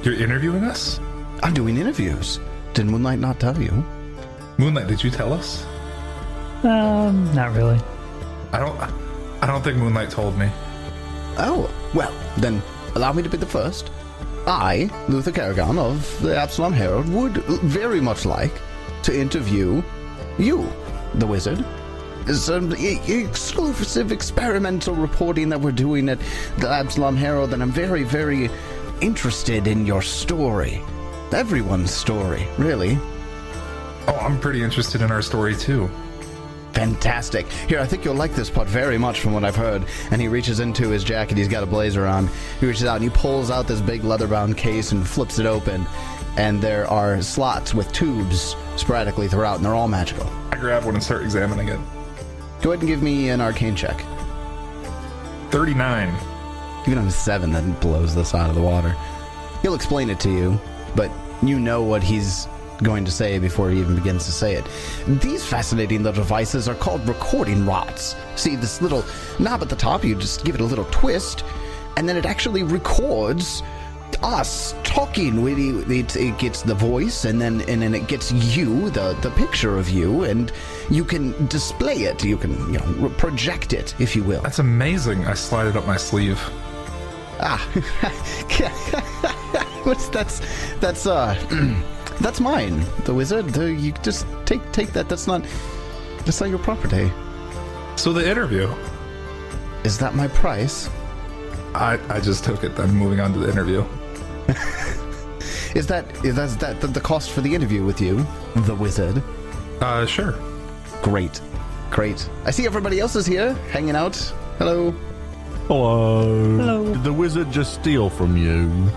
Speaker 4: You're interviewing us?
Speaker 2: I'm doing interviews. Did Moonlight not tell you?
Speaker 4: Moonlight, did you tell us?
Speaker 5: Not really.
Speaker 4: I don't think Moonlight told me.
Speaker 2: Oh, well, then allow me to be the first. I, Luther Kerrigan of the Absalom Herald, would very much like to interview you, the wizard. Some exclusive experimental reporting that we're doing at the Absalom Herald, and I'm very, very interested in your story. Everyone's story, really.
Speaker 4: Oh, I'm pretty interested in our story, too.
Speaker 2: Fantastic. Here, I think you'll like this part very much from what I've heard. And he reaches into his jacket. He's got a blazer on. He reaches out and he pulls out this big leather-bound case and flips it open. And there are slots with tubes sporadically throughout, and they're all magical.
Speaker 4: I grab one and start examining it.
Speaker 2: Go ahead and give me an arcane check.
Speaker 4: 39.
Speaker 2: Even on a 7, that blows this out of the water. He'll explain it to you, but you know what he's going to say before he even begins to say it. These fascinating little devices are called recording rods. See this little knob at the top, you just give it a little twist, and then it actually records us talking. It gets the voice, and then it gets you, the picture of you, and you can display it. You can project it, if you will.
Speaker 4: That's amazing. I slide it up my sleeve.
Speaker 2: That's mine, the wizard. You just take that. That's not your property.
Speaker 4: So the interview.
Speaker 2: Is that my price?
Speaker 4: I just took it. I'm moving on to the interview.
Speaker 2: Is that the cost for the interview with you, the wizard?
Speaker 4: Sure.
Speaker 2: Great. I see everybody else is here, hanging out. Hello.
Speaker 7: Hello. Did the wizard just steal from you?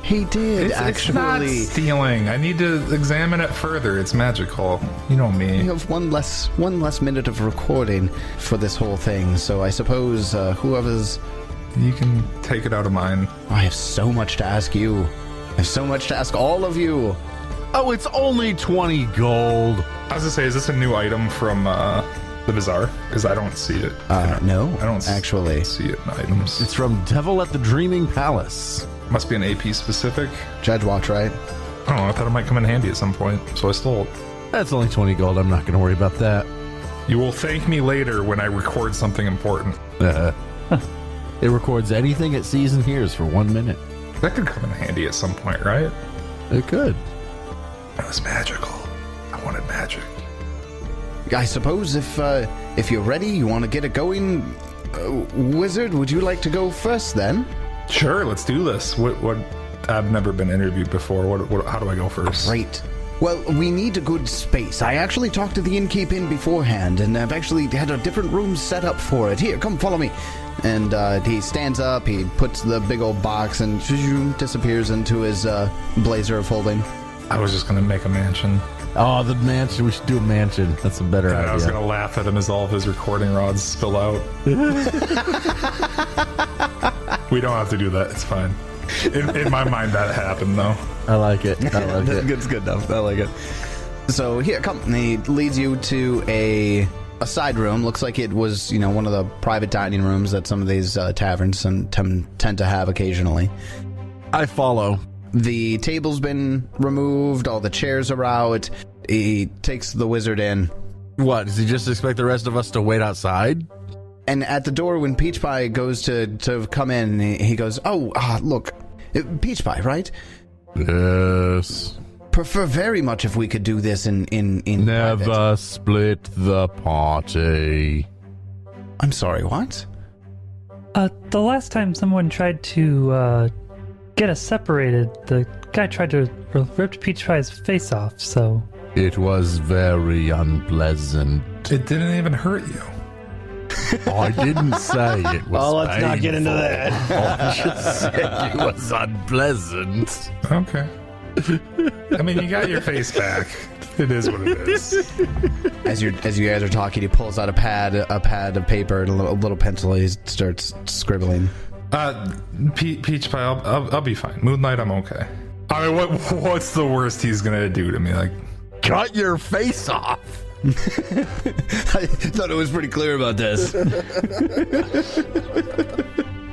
Speaker 2: He did,
Speaker 4: It's not stealing. I need to examine it further. It's magical. You know me.
Speaker 2: You have one less minute of recording for this whole thing, so I suppose whoever's...
Speaker 4: You can take it out of mine.
Speaker 2: I have so much to ask you. I have so much to ask all of you.
Speaker 7: Oh, it's only 20 gold.
Speaker 4: I was gonna say, is this a new item from the bazaar? Because I don't see it.
Speaker 2: No,
Speaker 4: I don't
Speaker 2: actually
Speaker 4: see it in items.
Speaker 7: It's from Devil at the Dreaming Palace.
Speaker 4: Must be an AP specific.
Speaker 2: Judge Watch, right?
Speaker 4: I don't know. I thought it might come in handy at some point, so I stole it.
Speaker 7: That's only 20 gold. I'm not going to worry about that.
Speaker 4: You will thank me later when I record something important.
Speaker 7: It records anything it sees and hears for 1 minute.
Speaker 4: That could come in handy at some point, right?
Speaker 7: It could.
Speaker 4: It was magical. I wanted magic.
Speaker 2: I suppose if you're ready, you want to get it going. Wizard, would you like to go first then?
Speaker 4: Sure, let's do this. What? I've never been interviewed before. How do I go first?
Speaker 2: Great. Well, we need a good space. I actually talked to the innkeep beforehand, and I've actually had a different room set up for it. Here, come follow me. And he stands up, he puts the big old box, and disappears into his blazer of holding.
Speaker 4: I was just going to make a mansion.
Speaker 7: Oh, the mansion. We should do a mansion. That's a better idea.
Speaker 4: I was going to laugh at him as all of his recording rods spill out. We don't have to do that. It's fine. In my mind, that happened, though.
Speaker 7: I like it. I like it.
Speaker 2: It's good enough. I like it. So here, come. And he leads you to a side room. Looks like it was, one of the private dining rooms that some of these taverns tend to have occasionally.
Speaker 7: I follow.
Speaker 2: The table's been removed. All the chairs are out. He takes the wizard in.
Speaker 7: What, does he just expect the rest of us to wait outside?
Speaker 2: And at the door, when Peach Pie goes to come in, he goes, look, Peach Pie, right?
Speaker 7: Yes.
Speaker 2: Prefer very much if we could do this in
Speaker 7: Never
Speaker 2: private.
Speaker 7: split the party.
Speaker 2: I'm sorry, what?
Speaker 5: The last time someone tried to get us separated, the guy tried to rip Peach Pie's face off, so...
Speaker 7: It was very unpleasant.
Speaker 4: It didn't even hurt you.
Speaker 7: I didn't say it was
Speaker 3: Oh, let's not get into
Speaker 7: painful.
Speaker 3: that.
Speaker 7: I just said it was unpleasant.
Speaker 4: Okay. I mean, you got your face back. It is what it is.
Speaker 2: As you guys are talking, he pulls out a pad of paper and a little pencil. He starts scribbling.
Speaker 4: Peach Pie, I'll be fine. Moonlight, I'm okay. I mean, what's the worst he's gonna do to me? Like,
Speaker 7: Cut your face off.
Speaker 2: I thought it was pretty clear about this.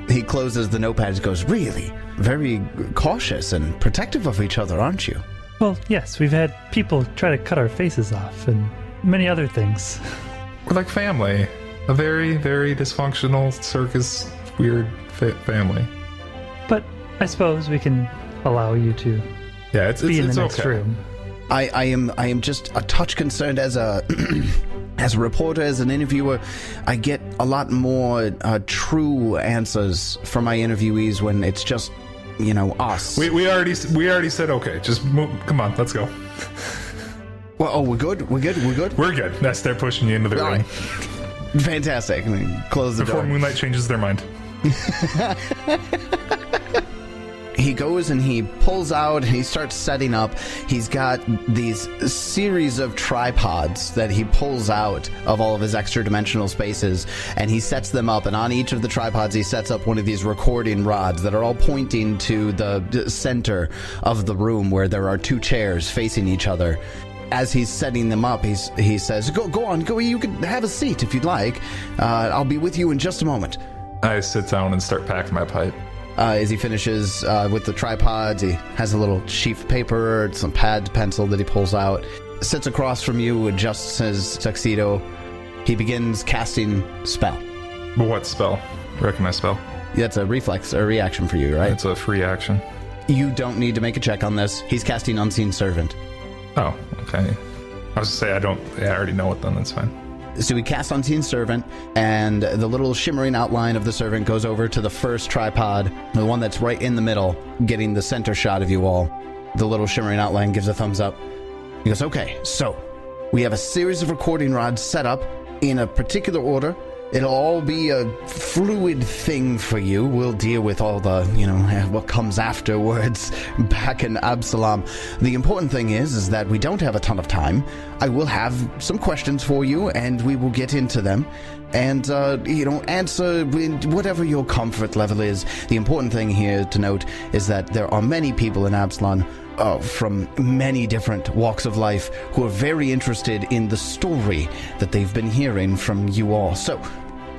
Speaker 2: He closes the notepad and goes, really? Very cautious and protective of each other, aren't you?
Speaker 5: Well, yes, we've had people try to cut our faces off and many other things.
Speaker 4: we're like family. A very, very dysfunctional circus, weird family.
Speaker 5: But I suppose we can allow you to
Speaker 4: Yeah, it's
Speaker 5: be in the next
Speaker 4: okay.
Speaker 5: room.
Speaker 2: I am just a touch concerned as a as a reporter, as an interviewer. I get a lot more true answers from my interviewees when it's just us.
Speaker 4: We already said okay. Just move. Come on, let's go.
Speaker 2: Well, we're good. We're good.
Speaker 4: We're good. Yes, they're pushing you into the
Speaker 2: All
Speaker 4: room
Speaker 2: right. Fantastic. I mean, close the
Speaker 4: before
Speaker 2: door.
Speaker 4: Moonlight changes their mind.
Speaker 2: He goes and he pulls out and he starts setting up. He's got these series of tripods that he pulls out of all of his extra dimensional spaces, and he sets them up, and on each of the tripods he sets up one of these recording rods that are all pointing to the center of the room where there are two chairs facing each other. As he's setting them up, he says, go on, you can have a seat if you'd like. I'll be with you in just a moment.
Speaker 4: I sit down and start packing my pipe.
Speaker 2: As he finishes with the tripods, he has a little sheaf of paper, some pad, pencil that he pulls out, sits across from you, adjusts his tuxedo. He begins casting spell.
Speaker 4: But what spell? Recognize spell.
Speaker 2: That's a reflex or reaction for you, right?
Speaker 4: It's a free action.
Speaker 2: You don't need to make a check on this. He's casting Unseen Servant.
Speaker 4: Oh, okay. I was gonna say I already know it then. That's fine.
Speaker 2: So he casts Unseen Servant, and the little shimmering outline of the servant goes over to the first tripod, the one that's right in the middle, getting the center shot of you all. The little shimmering outline gives a thumbs up. He goes, okay, so we have a series of recording rods set up in a particular order. It'll all be a fluid thing for you. We'll deal with all the, what comes afterwards back in Absalom. The important thing is that we don't have a ton of time. I will have some questions for you, and we will get into them. And, answer whatever your comfort level is. The important thing here to note is that there are many people in Absalom from many different walks of life who are very interested in the story that they've been hearing from you all. So,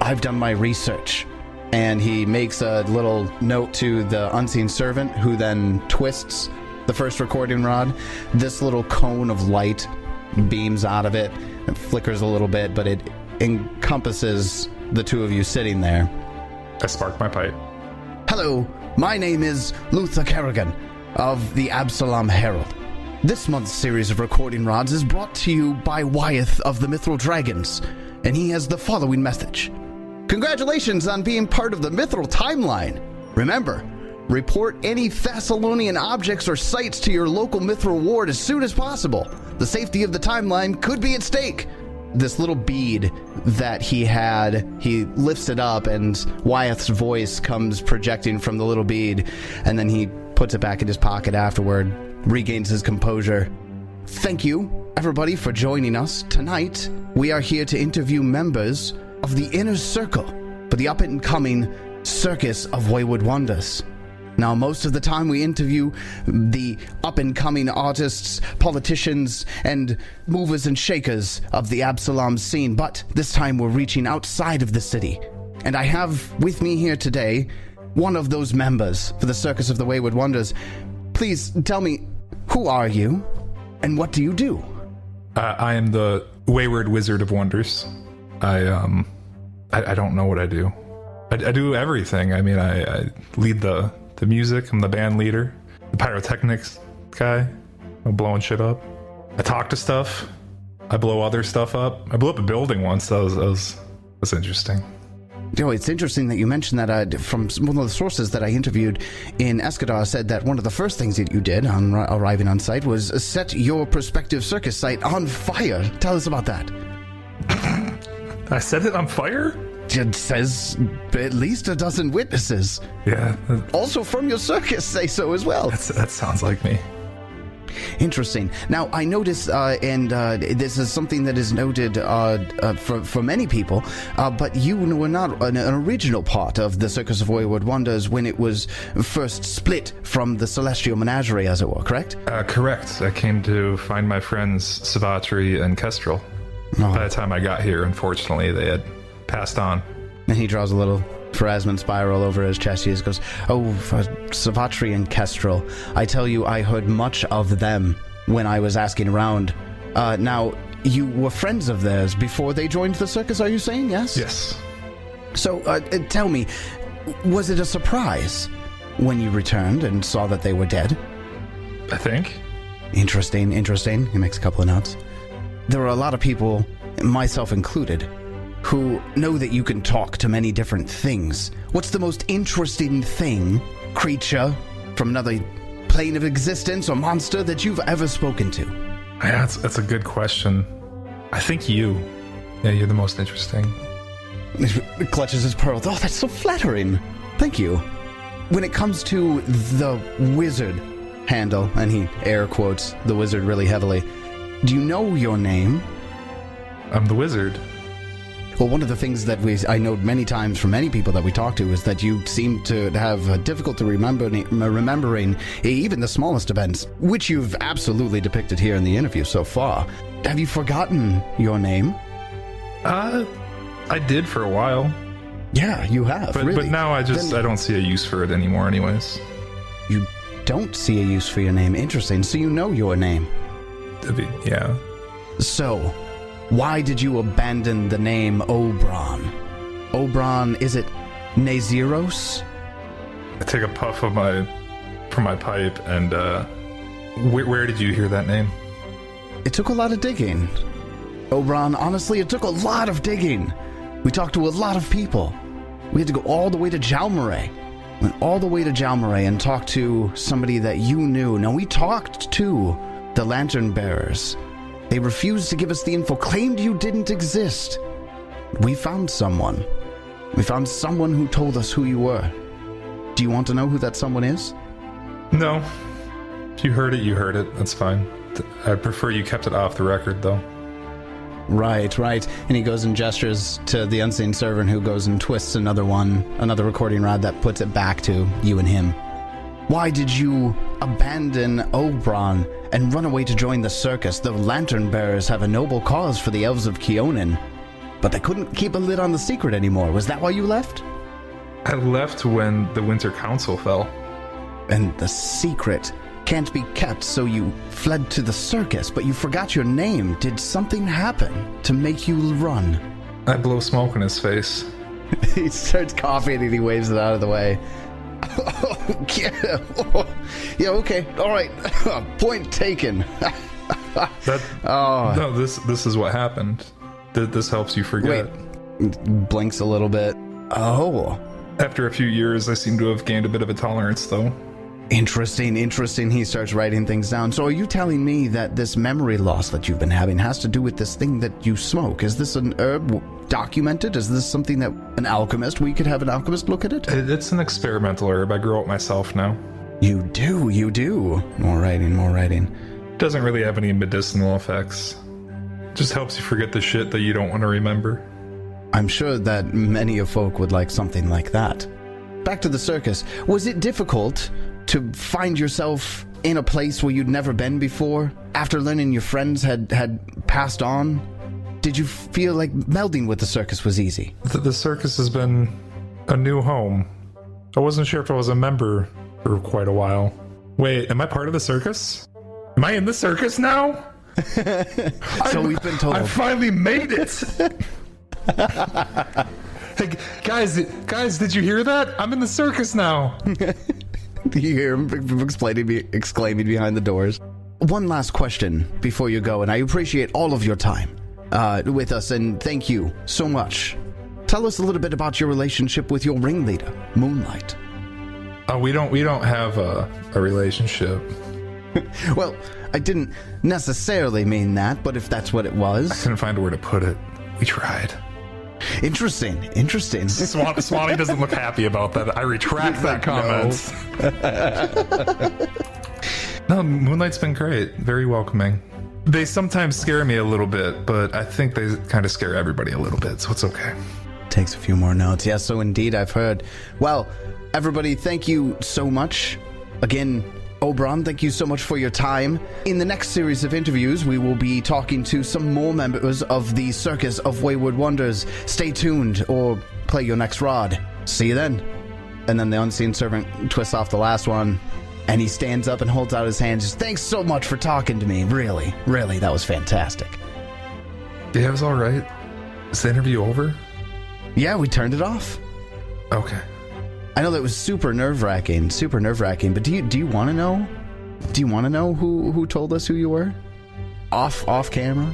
Speaker 2: I've done my research. And he makes a little note to the Unseen Servant, who then twists the first recording rod. This little cone of light beams out of it. It flickers a little bit, but it encompasses the two of you sitting there.
Speaker 4: I spark my pipe.
Speaker 2: Hello, my name is Luther Kerrigan of the Absalom Herald. This month's series of recording rods is brought to you by Wyeth of the Mithril Dragons, and he has the following message. Congratulations on being part of the Mithril timeline. Remember, Report any Thessalonian objects or sites to your local Mithril ward as soon as possible. The safety of the timeline could be at stake. This little bead that he had, he lifts it up and Wyeth's voice comes projecting from the little bead, and then he puts it back in his pocket afterward, regains his composure. Thank you, everybody, for joining us. Tonight, we are here to interview members of the Inner Circle for the up-and-coming Circus of Wayward Wonders. Now, most of the time we interview the up-and-coming artists, politicians, and movers and shakers of the Absalom scene, but this time we're reaching outside of the city. And I have with me here today one of those members for the Circus of the Wayward Wonders. Please tell me, who are you, and what do you do?
Speaker 4: I am the Wayward Wizard of Wonders. I don't know what I do. I do everything. I mean, I lead the music. I'm the band leader, the pyrotechnics guy. I'm blowing shit up. I talk to stuff. I blow other stuff up. I blew up a building once. That was interesting.
Speaker 2: You know, it's interesting that you mentioned that from one of the sources that I interviewed in Escadar said that one of the first things that you did on arriving on site was set your prospective circus site on fire. Tell us about that.
Speaker 4: I set it on fire?
Speaker 2: It says at least a dozen witnesses.
Speaker 4: Yeah.
Speaker 2: Also from your circus say so as well.
Speaker 4: That sounds like me.
Speaker 2: Interesting. Now, I noticed, and this is something that is noted for many people, but you were not an original part of the Circus of Wayward Wonders when it was first split from the Celestial Menagerie, as it were, correct?
Speaker 4: Correct. I came to find my friends Savatri and Kestrel.
Speaker 2: Oh.
Speaker 4: By the time I got here, unfortunately, they had passed on.
Speaker 2: And he draws a little Pharasman spiral over his chest. He just goes, "Oh, for Savatri and Kestrel. I tell you, I heard much of them when I was asking around. Now, you were friends of theirs before they joined the circus, are you saying? Yes?
Speaker 4: Yes.
Speaker 2: So, tell me, was it a surprise when you returned and saw that they were dead?
Speaker 4: I think.
Speaker 2: Interesting. He makes a couple of notes. There are a lot of people, myself included, who know that you can talk to many different things. What's the most interesting thing, creature from another plane of existence or monster that you've ever spoken to?
Speaker 4: Yeah, that's a good question. I think you. Yeah, you're the most interesting.
Speaker 2: He clutches his pearls. Oh, that's so flattering. Thank you. When it comes to the wizard handle, and he air quotes the wizard really heavily, do you know your name?
Speaker 4: I'm the wizard.
Speaker 2: Well, one of the things that I know many times from many people that we talk to is that you seem to have difficulty remembering even the smallest events, which you've absolutely depicted here in the interview so far. Have you forgotten your name?
Speaker 4: I did for a while.
Speaker 2: Yeah, you have,
Speaker 4: But
Speaker 2: really.
Speaker 4: but now I don't see a use for it anymore anyways.
Speaker 2: You don't see a use for your name. Interesting. So you know your name.
Speaker 4: Yeah.
Speaker 2: So, why did you abandon the name Obron? Obron, is it Naziros?
Speaker 4: I take a puff of from my pipe and where did you hear that name?
Speaker 2: It took a lot of digging. Obron, honestly, it took a lot of digging. We talked to a lot of people. We had to go all the way to Jalmaray. Went all the way to Jalmaray and talked to somebody that you knew. Now, we talked to the Lantern Bearers. They refused to give us the info, claimed you didn't exist. We found someone. We found someone who told us who you were. Do you want to know who that someone is?
Speaker 4: No. If you heard it, you heard it. That's fine. I'd prefer you kept it off the record, though.
Speaker 2: Right. And he goes and gestures to the unseen servant, who goes and twists another recording rod that puts it back to you and him. Why did you abandon Obron and run away to join the circus? The Lantern Bearers have a noble cause for the elves of Keonan, but they couldn't keep a lid on the secret anymore. Was that why you left?
Speaker 4: I left when the Winter Council fell.
Speaker 2: And the secret can't be kept, so you fled to the circus, but you forgot your name. Did something happen to make you run?
Speaker 4: I blow smoke in his face.
Speaker 2: He starts coughing and he waves it out of the way. Yeah, okay, all right. Point taken.
Speaker 4: No, this is what happened. This helps you forget.
Speaker 2: Wait, blinks a little bit. Oh,
Speaker 4: After a few years, I seem to have gained a bit of a tolerance, though.
Speaker 2: Interesting. He starts writing things down. So are you telling me that this memory loss that you've been having has to do with this thing that you smoke? Is this an herb documented? Is this something that we could have an alchemist look at it?
Speaker 4: It's an experimental herb. I grow it myself now.
Speaker 2: You do. More writing.
Speaker 4: Doesn't really have any medicinal effects. Just helps you forget the shit that you don't want to remember.
Speaker 2: I'm sure that many of folk would like something like that. Back to the circus. Was it difficult to find yourself in a place where you'd never been before? After learning your friends had passed on? Did you feel like melding with the circus was easy?
Speaker 4: The circus has been a new home. I wasn't sure if I was a member for quite a while. Wait, am I part of the circus? Am I in the circus now?
Speaker 2: So we've been told.
Speaker 4: I finally made it! Hey, guys, did you hear that? I'm in the circus now!
Speaker 2: You hear him exclaiming behind the doors. One last question before you go, and I appreciate all of your time with us, and thank you so much. Tell us a little bit about your relationship with your ringleader, Moonlight.
Speaker 4: We don't have a relationship.
Speaker 2: Well, I didn't necessarily mean that, but if that's what it was.
Speaker 4: I couldn't find a word to put it. We tried.
Speaker 2: Interesting.
Speaker 4: Swanee doesn't look happy about that. I retract that comment. No, Moonlight's been great. Very welcoming. They sometimes scare me a little bit, but I think they kind of scare everybody a little bit, so it's okay.
Speaker 2: Takes a few more notes. Yes, so indeed, I've heard. Well, everybody, thank you so much. Again, Oberon, thank you so much for your time. In the next series of interviews, we will be talking to some more members of the Circus of Wayward Wonders. Stay tuned or play your next rod. See you then. And then the unseen servant twists off the last one, and he stands up and holds out his hand. Just, thanks so much for talking to me. Really, that was fantastic.
Speaker 4: Yeah, it was all right. Is the interview over?
Speaker 2: Yeah, we turned it off.
Speaker 4: Okay.
Speaker 2: I know that was super nerve-wracking, but do you want to know? Do you want to know who told us who you were? Off camera?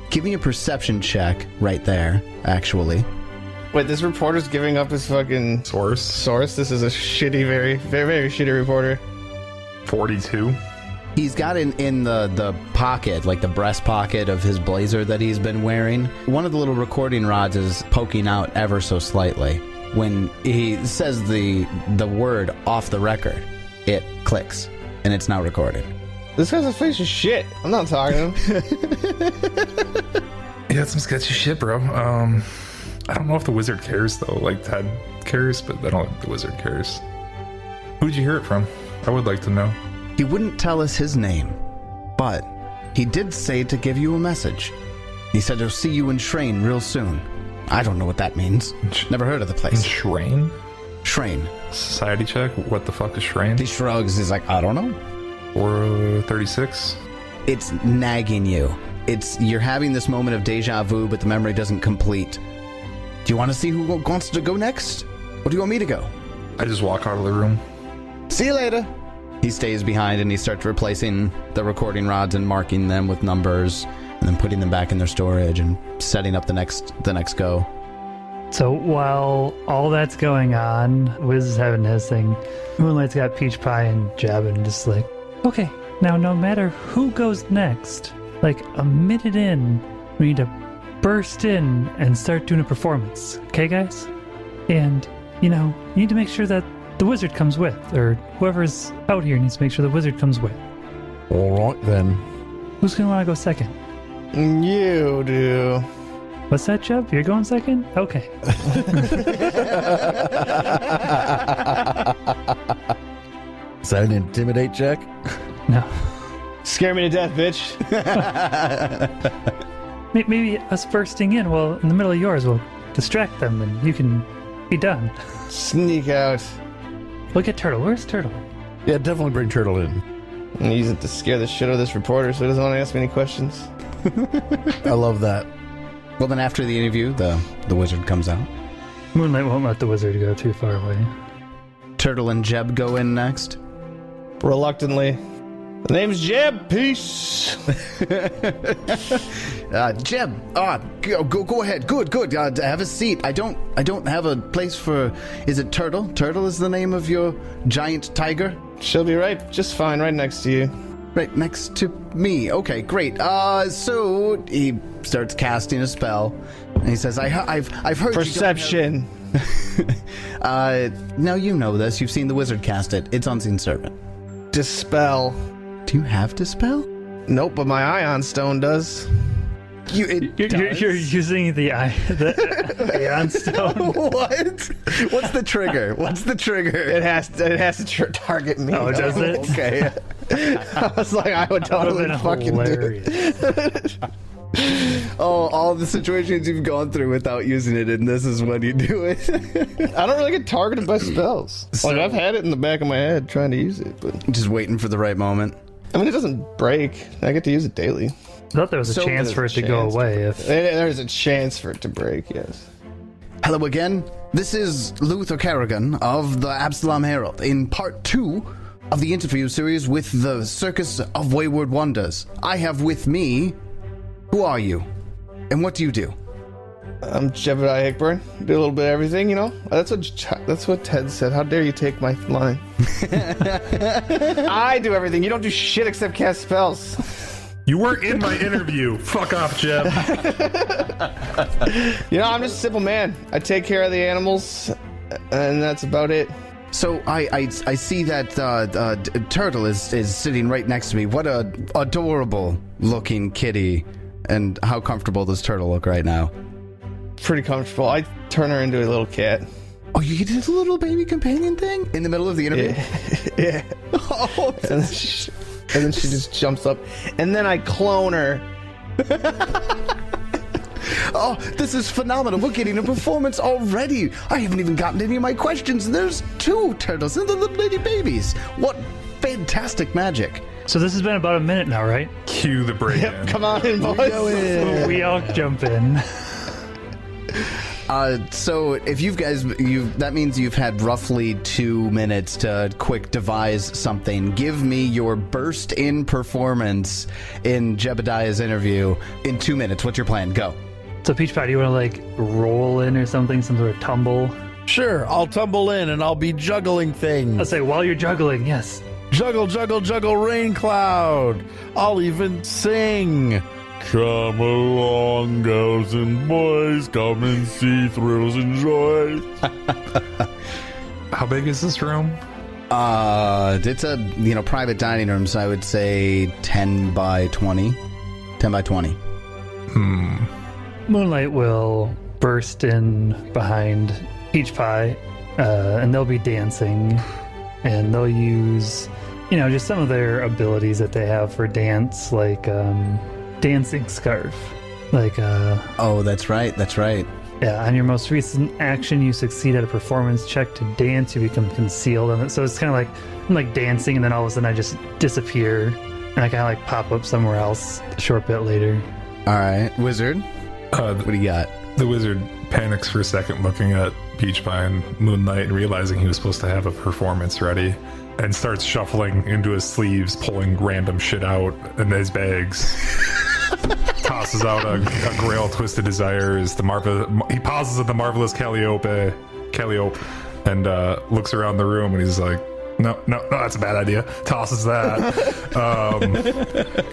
Speaker 2: Give me a perception check right there, actually.
Speaker 3: Wait, this reporter's giving up his fucking
Speaker 4: Source?
Speaker 3: This is a shitty, very, very, very shitty reporter.
Speaker 4: 42.
Speaker 2: He's got in the pocket, like the breast pocket of his blazer that he's been wearing, one of the little recording rods is poking out ever so slightly. When he says the word off the record, it clicks, and it's now recorded.
Speaker 3: This guy's a face of shit. I'm not talking to him.
Speaker 4: Yeah, it's some sketchy shit, bro. I don't know if the wizard cares, though. Like, Ted cares, but I don't think the wizard cares. Who'd you hear it from? I would like to know.
Speaker 2: He wouldn't tell us his name, but he did say to give you a message. He said he'll see you in Shrine real soon. I don't know what that means. Never heard of the place.
Speaker 4: Shrine?
Speaker 2: Shrine.
Speaker 4: Society check? What the fuck is Shrine?
Speaker 2: He shrugs. He's like, I don't know.
Speaker 4: Or 36?
Speaker 2: It's nagging you. You're having this moment of deja vu, but the memory doesn't complete. Do you want to see who wants to go next? Or do you want me to go?
Speaker 4: I just walk out of the room.
Speaker 2: See you later. He stays behind and he starts replacing the recording rods and marking them with numbers and then putting them back in their storage and setting up the next go.
Speaker 5: So while all that's going on, Wiz is having his thing. Moonlight's got peach pie and jabbing and just like, okay, now no matter who goes next, like a minute in, we need to burst in and start doing a performance. Okay, guys? And, you need to make sure that the wizard comes with, or whoever's out here needs to make sure the wizard comes with.
Speaker 7: All right, then.
Speaker 5: Who's going to want to go second?
Speaker 3: You do.
Speaker 5: What's that, Jeb? You're going second? Okay.
Speaker 7: Is that an intimidate check?
Speaker 5: No.
Speaker 3: Scare me to death, bitch.
Speaker 5: Maybe us bursting in, well, in the middle of yours, will distract them and you can be done.
Speaker 3: Sneak out.
Speaker 5: Look at Turtle. Where's Turtle?
Speaker 7: Yeah, definitely bring Turtle in.
Speaker 3: And use it to scare the shit out of this reporter so he doesn't want to ask me any questions.
Speaker 7: I love that.
Speaker 2: Well, then after the interview, the wizard comes out.
Speaker 5: Moonlight won't let the wizard go too far away.
Speaker 2: Turtle and Jeb go in next.
Speaker 3: Reluctantly. The name's Jeb. Peace.
Speaker 2: Jeb, go ahead. Good. Have a seat. I don't have a place for. Is it Turtle? Turtle is the name of your giant tiger.
Speaker 3: She'll be right just fine, right next to you.
Speaker 2: Right next to me. Okay, great. So he starts casting a spell, and he says, "I've heard
Speaker 3: Perception.
Speaker 2: Now you know this. You've seen the wizard cast it. It's unseen servant.
Speaker 3: Dispel.
Speaker 2: Do you have dispel?
Speaker 3: Nope, but my ion stone does.
Speaker 5: You're using the Ion Stone.
Speaker 2: What? What's the trigger?
Speaker 3: It has to target me.
Speaker 5: Oh, does it?
Speaker 2: Okay.
Speaker 3: I was like, I would totally fucking
Speaker 5: hilarious.
Speaker 3: do it.
Speaker 2: All the situations you've gone through without using it, and this is when you do it.
Speaker 3: I don't really get targeted by spells. Like, I've had it in the back of my head trying to use it, but
Speaker 2: Just waiting for the right moment.
Speaker 3: I mean, it doesn't break. I get to use it daily.
Speaker 5: I thought there was a chance for it to go away.
Speaker 3: There's a chance for it to break, yes.
Speaker 2: Hello again. This is Luther Kerrigan of the Absalom Herald in part 2 of the interview series with the Circus of Wayward Wonders. I have with me... Who are you? And what do you do?
Speaker 3: I'm Jebediah Hickburn. Do a little bit of everything, you know? That's what Ted said. How dare you take my line? I do everything. You don't do shit except cast spells.
Speaker 4: You weren't in my interview. Fuck off, Jeb.
Speaker 3: You know, I'm just a simple man. I take care of the animals, and that's about it.
Speaker 2: So I see that Turtle is sitting right next to me. What a adorable looking kitty. And how comfortable does Turtle look right now?
Speaker 3: Pretty comfortable. I turn her into a little cat.
Speaker 2: Oh, you did a little baby companion thing in the middle of the interview?
Speaker 3: Yeah.
Speaker 2: Oh,
Speaker 3: And then she just jumps up. And then I clone her.
Speaker 2: oh, this is phenomenal. We're getting a performance already. I haven't even gotten any of my questions. And there's 2 turtles and the little lady babies. What fantastic magic.
Speaker 5: So this has been about a minute now, right?
Speaker 4: Cue the break.
Speaker 3: Yep, come on in, boys.
Speaker 5: We all jump in.
Speaker 2: So if that means you've had roughly 2 minutes to quick devise something. Give me your burst in performance in Jebediah's interview in 2 minutes. What's your plan? Go.
Speaker 5: So Peach Pie, do you want to like roll in or something, some sort of tumble?
Speaker 7: Sure, I'll tumble in and I'll be juggling things.
Speaker 5: I'll say while you're juggling, yes.
Speaker 7: Juggle, juggle, juggle, rain cloud. I'll even sing. Come along, girls and boys. Come and see thrills and joys.
Speaker 4: How big is this room?
Speaker 2: It's a private dining room, so I would say 10 by 20. 10 by 20.
Speaker 5: Moonlight will burst in behind Peach Pie, and they'll be dancing, and they'll use, just some of their abilities that they have for dance, like dancing scarf.
Speaker 2: Oh, that's right.
Speaker 5: Yeah, on your most recent action, you succeed at a performance check to dance, you become concealed on it. So it's kind of like I'm like dancing, and then all of a sudden I just disappear, and I kind of like pop up somewhere else a short bit later.
Speaker 2: All right, wizard. What do you got?
Speaker 4: The wizard panics for a second, looking at Peach Pie and Moonlight and realizing he was supposed to have a performance ready, and starts shuffling into his sleeves, pulling random shit out in his bags. Tosses out a Grail Twisted Desires. He pauses at the Marvelous Calliope, and looks around the room, and he's like, no, that's a bad idea. Tosses that.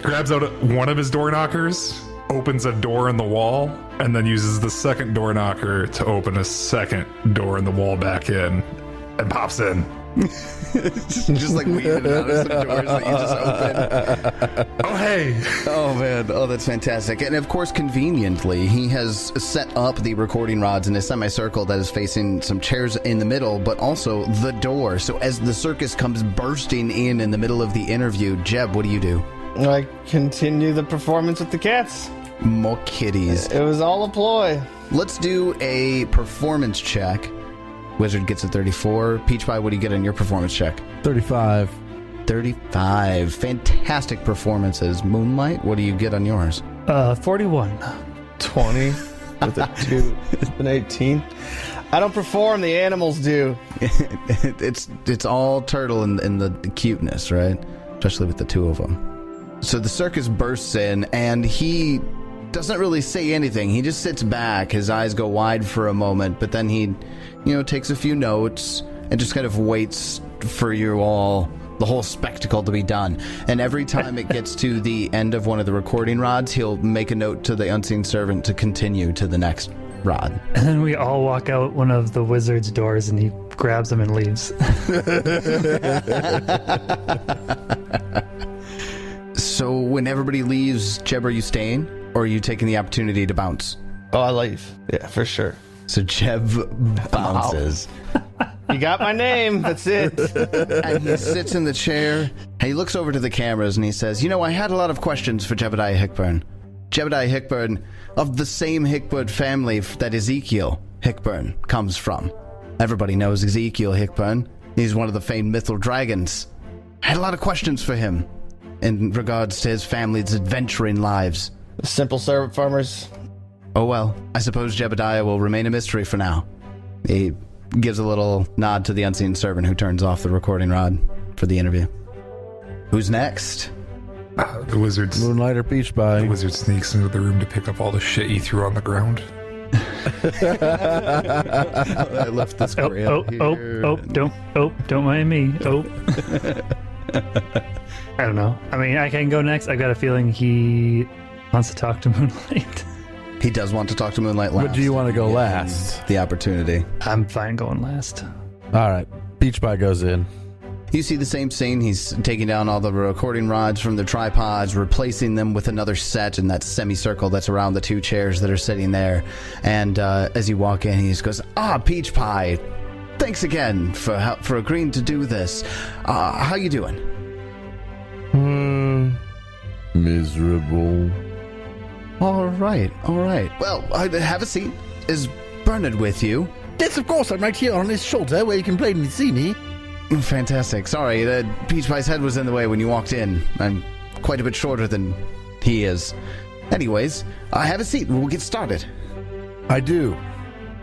Speaker 4: Grabs out one of his door knockers, opens a door in the wall, and then uses the second door knocker to open a second door in the wall back in, and pops in.
Speaker 2: just like weaving out of some doors that you just open.
Speaker 4: Oh, hey.
Speaker 2: Oh, man. Oh, that's fantastic. And of course, conveniently, he has set up the recording rods in a semicircle that is facing some chairs in the middle, but also the door. So as the circus comes bursting in the middle of the interview, Jeb, what do you do?
Speaker 3: I continue the performance with the cats.
Speaker 2: More kitties.
Speaker 3: It was all a ploy.
Speaker 2: Let's do a performance check. Wizard gets a 34. Peach Pie, what do you get on your performance check?
Speaker 7: 35.
Speaker 2: 35. Fantastic performances. Moonlight, what do you get on yours?
Speaker 5: 41.
Speaker 3: 20 with a 2. An 18. I don't perform, the animals do.
Speaker 2: It's all Turtle in the cuteness, right? especially with the two of them. So the Circus bursts in, and he doesn't really say anything. He just sits back. His eyes go wide for a moment, but then he, takes a few notes and just kind of waits for you all, the whole spectacle to be done. And every time it gets to the end of one of the recording rods, he'll make a note to the unseen servant to continue to the next rod.
Speaker 5: And then we all walk out one of the wizard's doors and he grabs them and leaves.
Speaker 2: So when everybody leaves, Jeb, are you staying? Or are you taking the opportunity to bounce?
Speaker 3: Oh, I leave. Yeah, for sure.
Speaker 2: So Jeb bounces.
Speaker 3: You got my name. That's it.
Speaker 2: And he sits in the chair. And he looks over to the cameras and he says, I had a lot of questions for Jebediah Hickburn. Jebediah Hickburn, of the same Hickburn family that Ezekiel Hickburn comes from. Everybody knows Ezekiel Hickburn. He's one of the famed mythical dragons. I had a lot of questions for him in regards to his family's adventuring lives.
Speaker 3: Simple servant farmers.
Speaker 2: Oh well, I suppose Jebediah will remain a mystery for now. He gives a little nod to the unseen servant who turns off the recording rod for the interview. Who's next?
Speaker 4: The wizard's
Speaker 7: Moonlighter Peach Pie.
Speaker 4: The wizard sneaks into the room to pick up all the shit he threw on the ground.
Speaker 7: I left this
Speaker 5: don't mind me. I don't know. I mean, I can go next. I've got a feeling he wants to talk to Moonlight.
Speaker 2: He does want to talk to Moonlight last.
Speaker 7: But do you want to go last?
Speaker 2: The opportunity.
Speaker 5: I'm fine going last.
Speaker 7: All right. Peach Pie goes in.
Speaker 2: You see the same scene. He's taking down all the recording rods from the tripods, replacing them with another set in that semicircle that's around the two chairs that are sitting there. And as you walk in, he just goes, Peach Pie, thanks again for agreeing to do this. How you doing?
Speaker 7: Miserable.
Speaker 2: All right. Well, have a seat. Is Bernard with you?
Speaker 6: Yes, of course. I'm right here on his shoulder where you can plainly see me.
Speaker 2: Fantastic. Sorry, the Peach Pie's head was in the way when you walked in. I'm quite a bit shorter than he is. Anyways, have a seat and we'll get started.
Speaker 7: I do.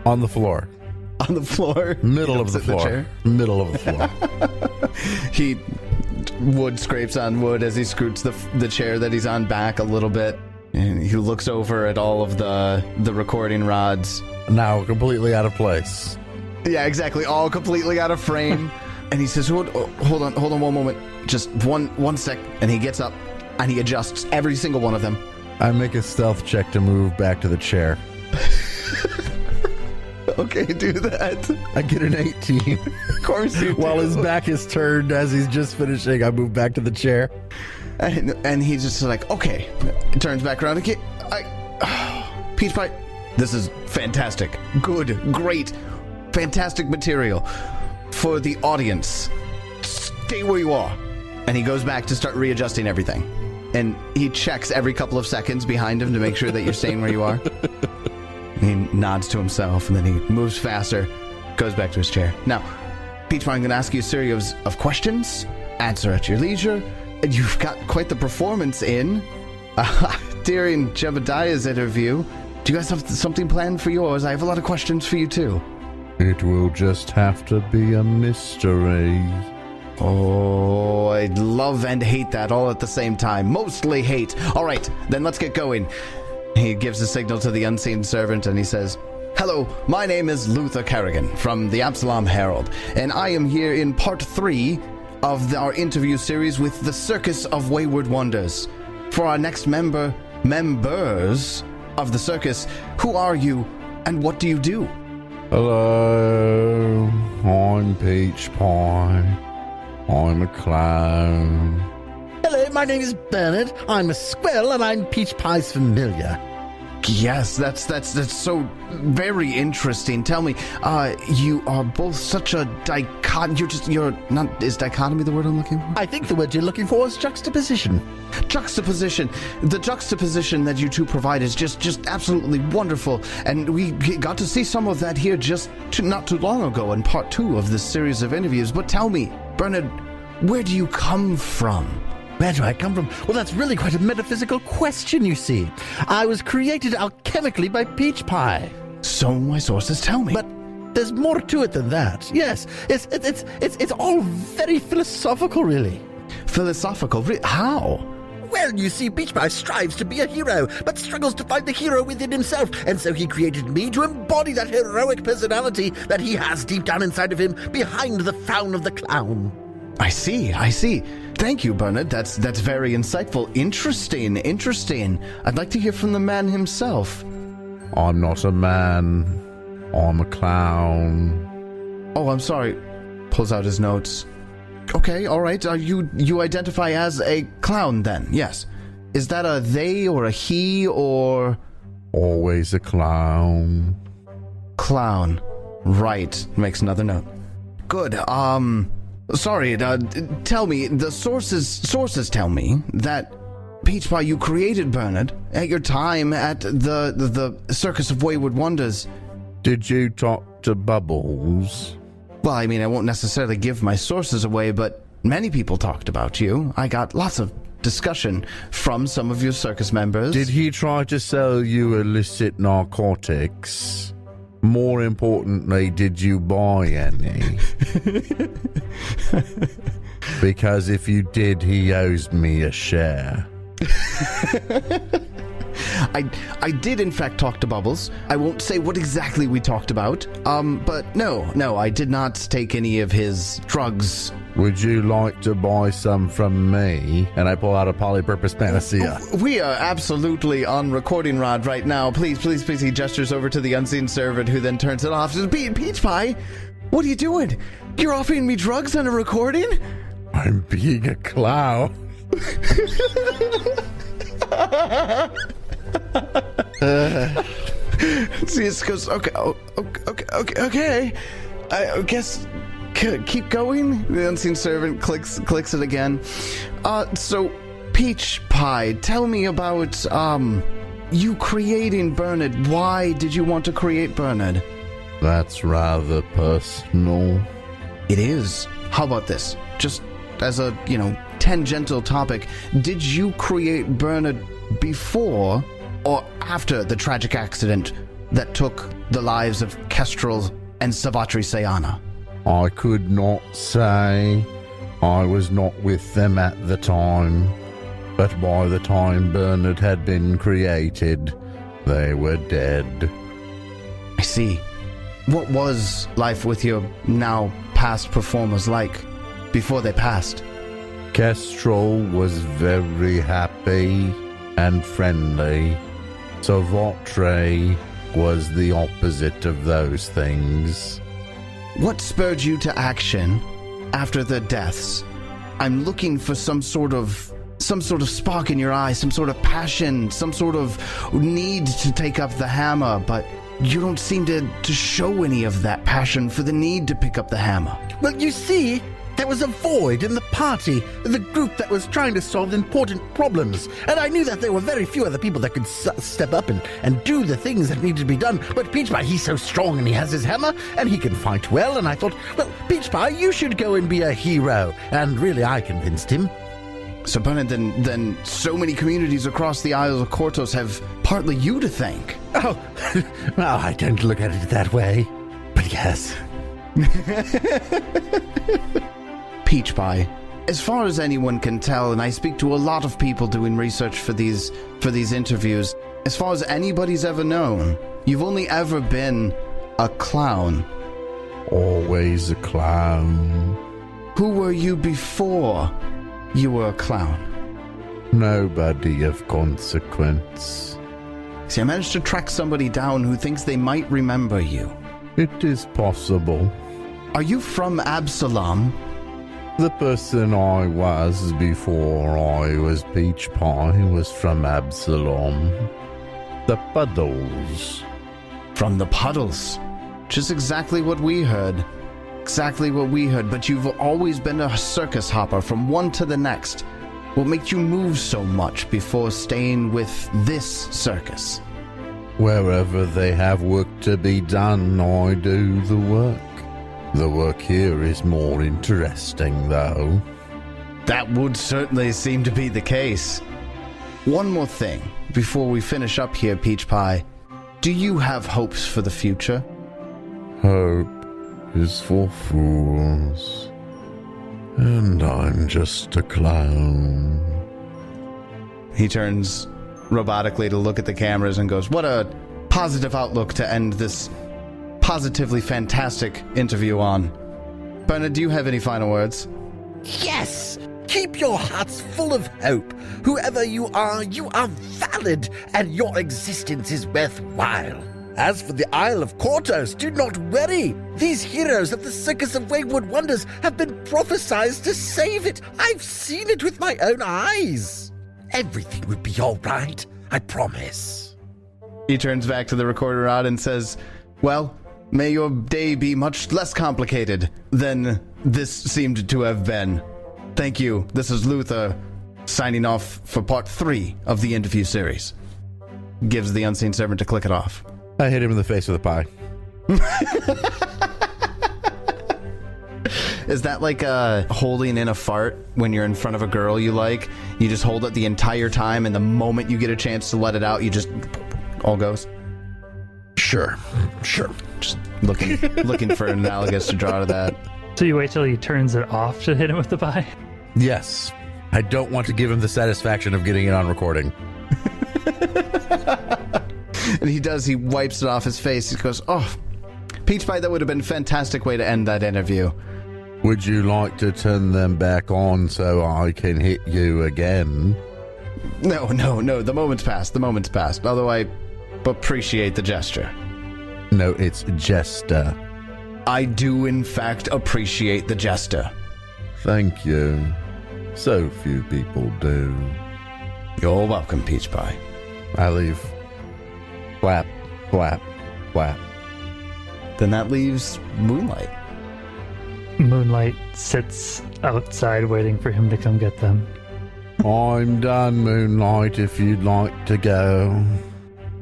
Speaker 7: On the floor.
Speaker 2: On the floor?
Speaker 7: Middle of the floor.
Speaker 2: chair?
Speaker 7: Middle of the floor.
Speaker 2: Wood scrapes on wood as he scoots the chair that he's on back a little bit. And he looks over at all of the recording rods.
Speaker 7: Now completely out of place.
Speaker 2: Yeah, exactly. All completely out of frame. And he says, hold on one moment. Just one sec. And he gets up and he adjusts every single one of them.
Speaker 7: I make a stealth check to move back to the chair.
Speaker 2: Okay, do that.
Speaker 7: I get an 18.
Speaker 2: Of course you do.
Speaker 7: While his back is turned as he's just finishing, I move back to the chair.
Speaker 2: And he's just like, okay. Turns back around again. Peach Pie, this is fantastic. Good, great, fantastic material for the audience. Stay where you are. And he goes back to start readjusting everything. And he checks every couple of seconds behind him to make sure that you're staying where you are. And he nods to himself, and then he moves faster, goes back to his chair. Now, Peach Pie, I'm going to ask you a series of questions. Answer at your leisure. And you've got quite the performance in. During Jebediah's interview, do you guys have something planned for yours? I have a lot of questions for you, too.
Speaker 7: It will just have to be a mystery.
Speaker 2: Oh, I love and hate that all at the same time. Mostly hate. All right, then let's get going. He gives a signal to the unseen servant and he says, hello, my name is Luther Kerrigan from the Absalom Herald, and I am here in part 3 of our interview series with the Circus of Wayward Wonders. For our next members of the circus, who are you and what do you do?
Speaker 7: Hello, I'm Peach Pie. I'm a clown.
Speaker 6: Hello, my name is Bernard. I'm a squirrel and I'm Peach Pie's familiar.
Speaker 2: Yes, that's so very interesting. Tell me, you are both such a is dichotomy the word I'm looking for?
Speaker 6: I think the word you're looking for is juxtaposition.
Speaker 2: Juxtaposition. The juxtaposition that you two provide is just absolutely wonderful. And we got to see some of that here not too long ago in part 2 of this series of interviews. But tell me, Bernard, where do you come from?
Speaker 6: Where do I come from? Well, that's really quite a metaphysical question, you see. I was created alchemically by Peach Pie.
Speaker 2: So my sources tell me.
Speaker 6: But there's more to it than that. Yes, it's all very philosophical, really.
Speaker 2: philosophical. How?
Speaker 6: Well, you see, Peach Pie strives to be a hero, but struggles to find the hero within himself, and so he created me to embody that heroic personality that he has deep down inside of him, behind the frown of the clown.
Speaker 2: I see. Thank you, Bernard. That's very insightful. Interesting. I'd like to hear from the man himself.
Speaker 7: I'm not a man. I'm a clown.
Speaker 2: Oh, I'm sorry. Pulls out his notes. Okay, all right. You identify as a clown then? Yes. Is that a they or a he or...
Speaker 7: Always a clown.
Speaker 2: Clown. Right. Makes another note. Good. Sorry, tell me, the sources tell me that Peach Pie, you created Bernard at your time at the Circus of Wayward Wonders.
Speaker 7: Did you talk to Bubbles?
Speaker 2: Well, I mean, I won't necessarily give my sources away, but many people talked about you. I got lots of discussion from some of your circus members.
Speaker 7: Did he try to sell you illicit narcotics? More importantly, did you buy any? Because if you did, he owes me a share.
Speaker 2: I did in fact talk to Bubbles. I won't say what exactly we talked about. But no, I did not take any of his drugs.
Speaker 7: Would you like to buy some from me? And I pull out a polypurpose panacea.
Speaker 2: We are absolutely on recording rod right now. Please. He gestures over to the unseen servant, who then turns it off. Says, Peach Pie, what are you doing? You're offering me drugs on a recording?
Speaker 7: I'm being a clown.
Speaker 2: He goes, okay. I guess keep going. The unseen servant clicks it again. So Peach Pie, tell me about you creating Bernard. Why did you want to create Bernard?
Speaker 7: That's rather personal.
Speaker 2: It is. How about this? Just as a, tangential topic, did you create Bernard before or after the tragic accident that took the lives of Kestrel and Savatri Sayana?
Speaker 7: I could not say. I was not with them at the time. But by the time Bernard had been created, they were dead.
Speaker 2: I see. What was life with your now past performers like before they passed?
Speaker 7: Kestrel was very happy and friendly. Savatri was the opposite of those things.
Speaker 2: What spurred you to action after the deaths? I'm looking for some sort of spark in your eye, some sort of passion, some sort of need to take up the hammer, but you don't seem to show any of that passion for the need to pick up the hammer.
Speaker 6: Well, you see, there was a void in the party, the group that was trying to solve important problems. And I knew that there were very few other people that could step up and do the things that needed to be done. But Peach Pie, he's so strong and he has his hammer and he can fight well. And I thought, well, Peach Pie, you should go and be a hero. And really, I convinced him.
Speaker 2: So, Bernard, then so many communities across the Isles of Kortos have partly you to thank.
Speaker 6: Oh, well, I don't look at it that way. But yes.
Speaker 2: Peach Pie, as far as anyone can tell, and I speak to a lot of people doing research for these interviews, as far as anybody's ever known, you've only ever been a clown.
Speaker 7: Always a clown.
Speaker 2: Who were you before you were a clown?
Speaker 7: Nobody of consequence.
Speaker 2: See, I managed to track somebody down who thinks they might remember you.
Speaker 7: It is possible.
Speaker 2: Are you from Absalom?
Speaker 7: The person I was before I was Peach Pie was from Absalom. The Puddles.
Speaker 2: From the Puddles. Just exactly what we heard. Exactly what we heard, but you've always been a circus hopper from one to the next. What makes you move so much before staying with this circus?
Speaker 7: Wherever they have work to be done, I do the work. The work here is more interesting, though.
Speaker 2: That would certainly seem to be the case. One more thing before we finish up here, Peach Pie. Do you have hopes for the future?
Speaker 7: Hope is for fools. And I'm just a clown.
Speaker 2: He turns robotically to look at the cameras and goes, "What a positive outlook to end this positively fantastic interview on." Bernard, do you have any final words?
Speaker 1: Yes! Keep your hearts full of hope. Whoever you are valid, and your existence is worthwhile. As for the Isle of Kortos, do not worry. These heroes of the Circus of Wayward Wonders have been prophesied to save it. I've seen it with my own eyes. Everything will be all right, I promise.
Speaker 2: He turns back to the recorder rod and says, "Well, may your day be much less complicated than this seemed to have been. Thank you. This is Luther signing off for part 3 of the interview series." Gives the unseen servant to click it off.
Speaker 7: I hit him in the face with a pie.
Speaker 2: Is that like holding in a fart when you're in front of a girl you like? You just hold it the entire time, and the moment you get a chance to let it out, you just all goes?
Speaker 1: Sure.
Speaker 2: Just looking for an analogous to draw to that.
Speaker 5: So you wait till he turns it off to hit him with the pie?
Speaker 7: Yes. I don't want to give him the satisfaction of getting it on recording.
Speaker 2: And he does, he wipes it off his face. He goes, "Oh, Peach Pie, that would have been a fantastic way to end that interview."
Speaker 7: Would you like to turn them back on so I can hit you again?
Speaker 2: No, the moment's passed. Although I appreciate the gesture.
Speaker 7: No, it's Jester.
Speaker 2: I do, in fact, appreciate the gesture.
Speaker 7: Thank you. So few people do.
Speaker 2: You're welcome, Peach Pie.
Speaker 7: I leave. Flap, flap, flap.
Speaker 2: Then that leaves Moonlight.
Speaker 5: Moonlight sits outside waiting for him to come get them.
Speaker 7: I'm done, Moonlight, if you'd like to go.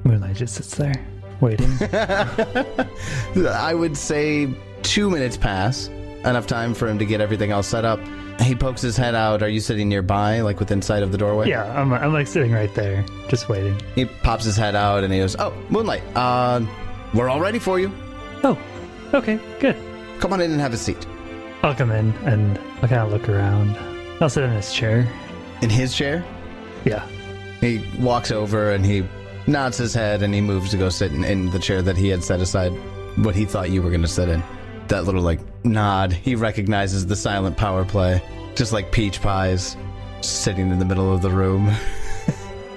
Speaker 5: Moonlight just sits there, waiting.
Speaker 2: I would say 2 minutes pass. Enough time for him to get everything else set up. He pokes his head out. Are you sitting nearby, like within sight of the doorway?
Speaker 5: Yeah, I'm like sitting right there, just waiting.
Speaker 2: He pops his head out and he goes, "Oh, Moonlight, we're all ready for you.
Speaker 5: Oh, okay, good.
Speaker 2: Come on in and have a seat."
Speaker 5: I'll come in and I'll kind of look around. I'll sit in his chair.
Speaker 2: In his chair?
Speaker 5: Yeah.
Speaker 2: He walks over and he nods his head and he moves to go sit in the chair that he had set aside what he thought you were going to sit in. That little, nod. He recognizes the silent power play. Just like Peach Pie's sitting in the middle of the room.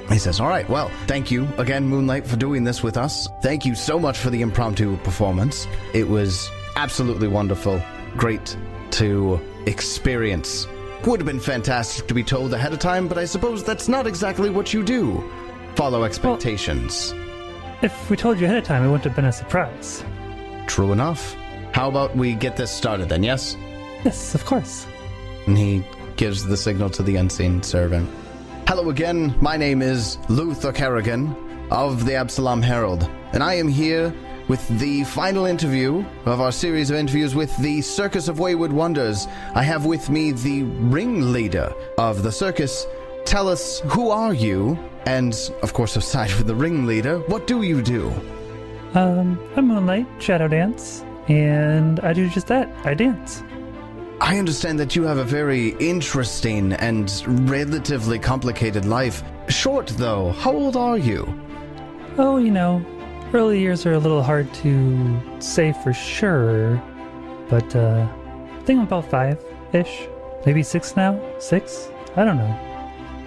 Speaker 2: He says, "All right, well, thank you again, Moonlight, for doing this with us. Thank you so much for the impromptu performance. It was absolutely wonderful. Great to experience. Would have been fantastic to be told ahead of time, but I suppose that's not exactly what you do. Follow expectations."
Speaker 5: If we told you ahead of time, it wouldn't have been a surprise.
Speaker 2: True enough. How about we get this started then, yes?
Speaker 5: Yes, of course.
Speaker 2: And he gives the signal to the unseen servant. "Hello again, my name is Luther Kerrigan of the Absalom Herald, and I am here with the final interview of our series of interviews with the Circus of Wayward Wonders. I have with me the ringleader of the circus. Tell us, who are you? And, of course, aside from the ringleader, what do you do?"
Speaker 5: I'm Moonlight, Shadow Dance, and I do just that. I dance.
Speaker 2: I understand that you have a very interesting and relatively complicated life. Short, though. How old are you?
Speaker 5: Oh, early years are a little hard to say for sure, but I think I'm about 5-ish. Maybe 6 now? 6? I don't know.